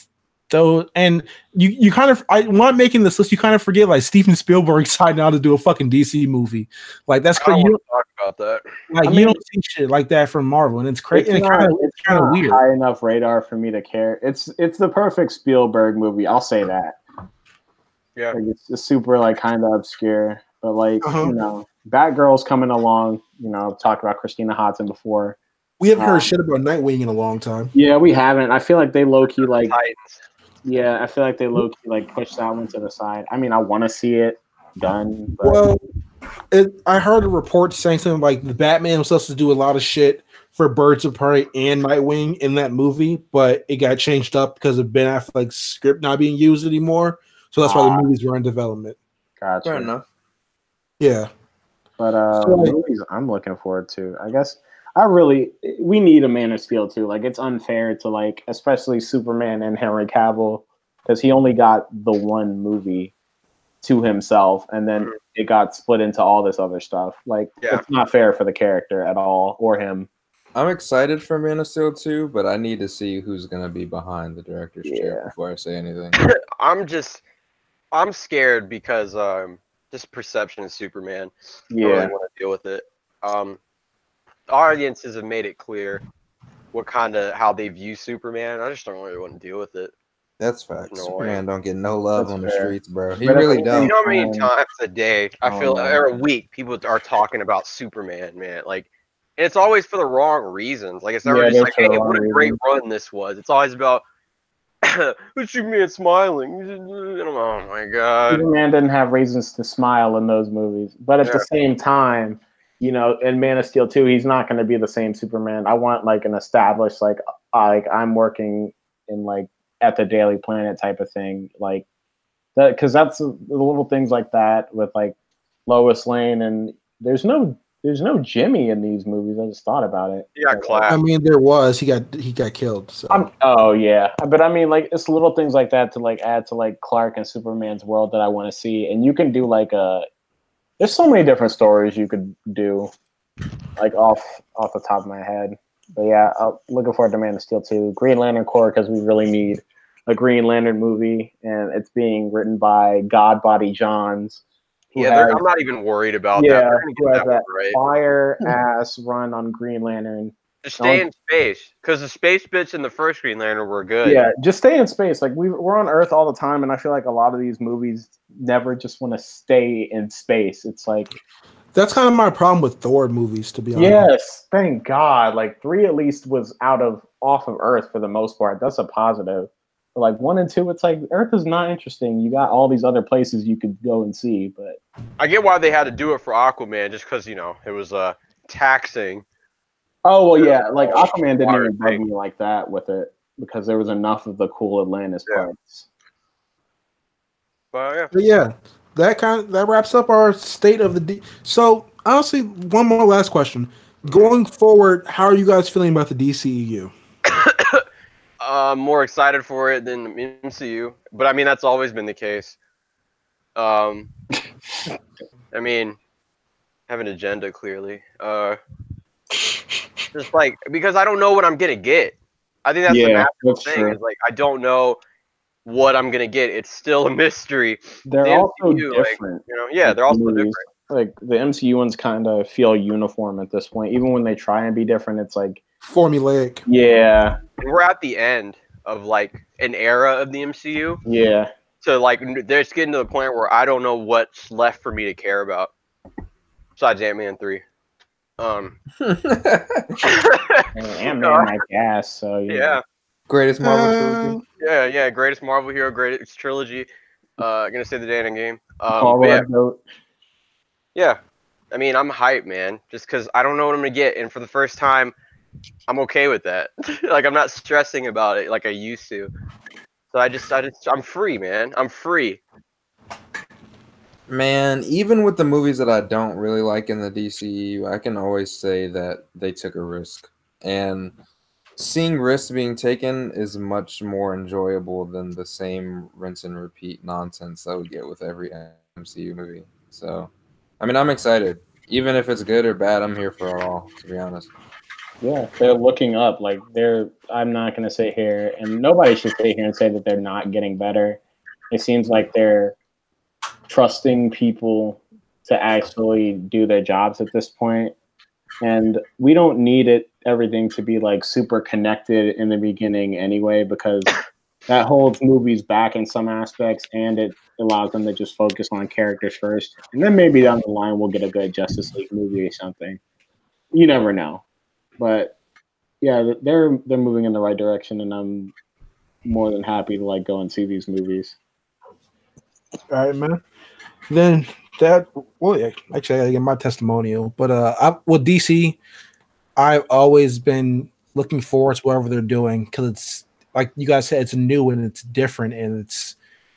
you kind of, when I'm making this list, you kind of forget like Steven Spielberg decided now to do a fucking DC movie. Like that's crazy. You don't talk about that. Like you don't see shit like that from Marvel, and it's crazy. It's kind of weird. High enough radar for me to care. It's the perfect Spielberg movie. I'll say that. Yeah, like, it's just super like kind of obscure, but like Batgirl's coming along. Talked about Christina Hodson before. We haven't heard shit about Nightwing in a long time. Yeah, we haven't. I feel like they low key like. Titans. Yeah, I feel like they low key like push that one to the side. I mean, I want to see it done. But... Well, I heard a report saying something like the Batman was supposed to do a lot of shit for Birds of Prey and Nightwing in that movie, but it got changed up because of Ben Affleck's script not being used anymore. So that's why the movies were in development. Gotcha. Fair enough. Yeah. But movies I'm looking forward to. I guess we need a Man of Steel too. Like it's unfair to like, especially Superman and Henry Cavill, because he only got the one movie to himself, and then it got split into all this other stuff. Like it's not fair for the character at all or him. I'm excited for Man of Steel 2, but I need to see who's gonna be behind the director's chair before I say anything. I'm scared because just perception of Superman. I don't really want to deal with it. Audiences have made it clear how they view Superman. I just don't really want to deal with it. That's facts. Superman don't get no love on the streets, bro. He But really don't. You know how many times a day I feel or a week people are talking about Superman, man. Like, and it's always for the wrong reasons. Like it's never just like, hey, what a great run this was. It's always about Superman smiling. Oh my god. Superman didn't have reasons to smile in those movies, but at the same time, in Man of Steel 2, he's not going to be the same Superman. I want like an established like I'm working in like at the Daily Planet type of thing, like that, because that's the little things like that with like Lois Lane, and there's no Jimmy in these movies. I just thought about it. He got clapped. I mean, there was. He got killed. So. But I mean, like it's little things like that to like add to like Clark and Superman's world that I want to see, and you can do like there's so many different stories you could do, like off the top of my head. But yeah, I'm looking forward to Man of Steel 2. Green Lantern Corps, because we really need a Green Lantern movie, and it's being written by Godbody Johns. I'm not even worried about that. We're gonna get that right. Fire ass run on Green Lantern. Just stay in space, because the space bits in the first Green Lantern were good. Yeah, just stay in space. Like we're on Earth all the time, and I feel like a lot of these movies never just want to stay in space. It's like that's kind of my problem with Thor movies, to be honest. Yes, thank God. Like 3 at least was off of Earth for the most part. That's a positive. But like 1 and 2, it's like Earth is not interesting. You got all these other places you could go and see, but I get why they had to do it for Aquaman, just because it was taxing. Oh well, yeah. Like Aquaman didn't even bug me like that with it because there was enough of the cool Atlantis parts. But yeah, that wraps up our state of the So honestly, one more last question. Going forward, how are you guys feeling about the DCEU? More excited for it than MCU, but I mean that's always been the case. I mean, have an agenda clearly. Just like because I don't know what I'm gonna get. I think that's the massive thing. True. Is like I don't know what I'm gonna get. It's still a mystery. They're The also MCU, different. yeah, they're also movies. different. Like the MCU ones kind of feel uniform at this point. Even when they try and be different, it's like formulaic. Yeah. We're at the end of like an era of the MCU. Yeah. So like they're just getting to the point where I don't know what's left for me to care about. Besides Ant-Man 3. Ant-Man my ass, so yeah. Greatest Marvel trilogy. Yeah, greatest Marvel hero, greatest trilogy. Gonna say the day in game. Yeah. I mean, I'm hyped, man. Just because I don't know what I'm gonna get, and for the first time, I'm okay with that. Like I'm not stressing about it like I used to. So I'm free, man. I'm free. Man, even with the movies that I don't really like in the DCEU, I can always say that they took a risk. And seeing risks being taken is much more enjoyable than the same rinse and repeat nonsense that we get with every MCU movie. So, I mean, I'm excited. Even if it's good or bad, I'm here for it all, to be honest. Yeah, they're looking up. Like I'm not gonna sit here, and nobody should sit here and say that they're not getting better. It seems like they're trusting people to actually do their jobs at this point. And we don't need everything to be like super connected in the beginning anyway, because that holds movies back in some aspects, and it allows them to just focus on characters first. And then maybe down the line we'll get a good Justice League movie or something. You never know. But yeah, they're moving in the right direction, and I'm more than happy to like go and see these movies. All right, man. Then actually I gotta get my testimonial. But with DC, I've always been looking forward to whatever they're doing because it's like you guys said, it's new and it's different, and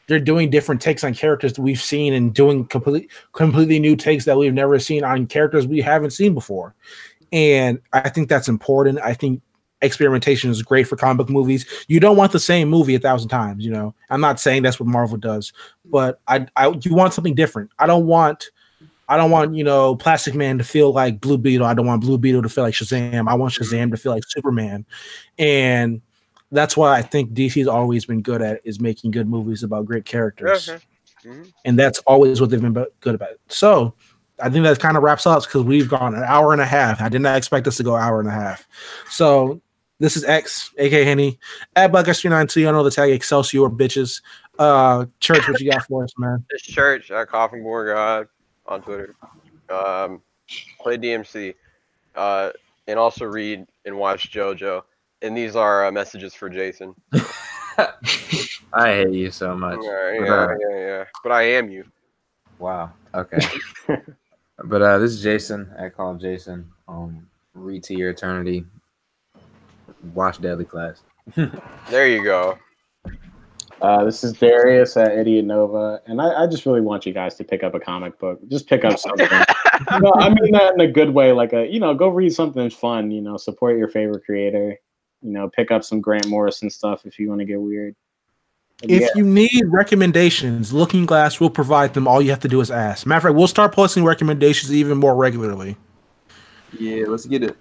they're doing different takes on characters that we've seen and doing completely new takes that we've never seen on characters we haven't seen before. And I think that's important. I think experimentation is great for comic book movies. You don't want the same movie 1,000 times, you know. I'm not saying that's what Marvel does, but you want something different. I don't want, Plastic Man to feel like Blue Beetle. I don't want Blue Beetle to feel like Shazam. I want Shazam to feel like Superman. And that's why I think DC's always been good at is making good movies about great characters. And that's always what they've been good about. So I think that kind of wraps up because we've gone an hour and a half. I did not expect us to go an hour and a half. So this is X, aka Henny, at Buckers392. I know the tag Excelsior bitches. Church, what you got for us, man? This Church at Coffin Board God on Twitter. Play DMC. And also read and watch JoJo. And these are messages for Jason. I hate you so much. Yeah. But I am you. Wow. Okay. But this is Jason. I call him Jason. Read to your eternity. Watch Deadly Class. There you go. This is Darius at Idiot Nova, and I just really want you guys to pick up a comic book. Just pick up something. I mean that in a good way, like go read something fun. Support your favorite creator. Pick up some Grant Morrison stuff if you want to get weird. If you need recommendations, Looking Glass will provide them. All you have to do is ask. Matter of fact, we'll start posting recommendations even more regularly. Yeah, let's get it.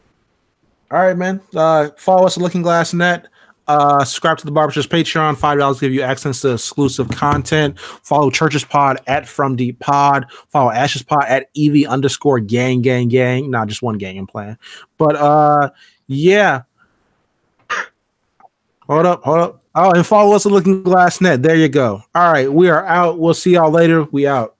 All right, man. Follow us at Looking Glass Net. Subscribe to the Barbershop's Patreon. $5 give you access to exclusive content. Follow Church's Pod at From Deep Pod. Follow Ash's Pod at EV_gang. Not just one gang I'm playing. But yeah. Hold up. Oh, and follow us at Looking Glass Net. There you go. All right, we are out. We'll see y'all later. We out.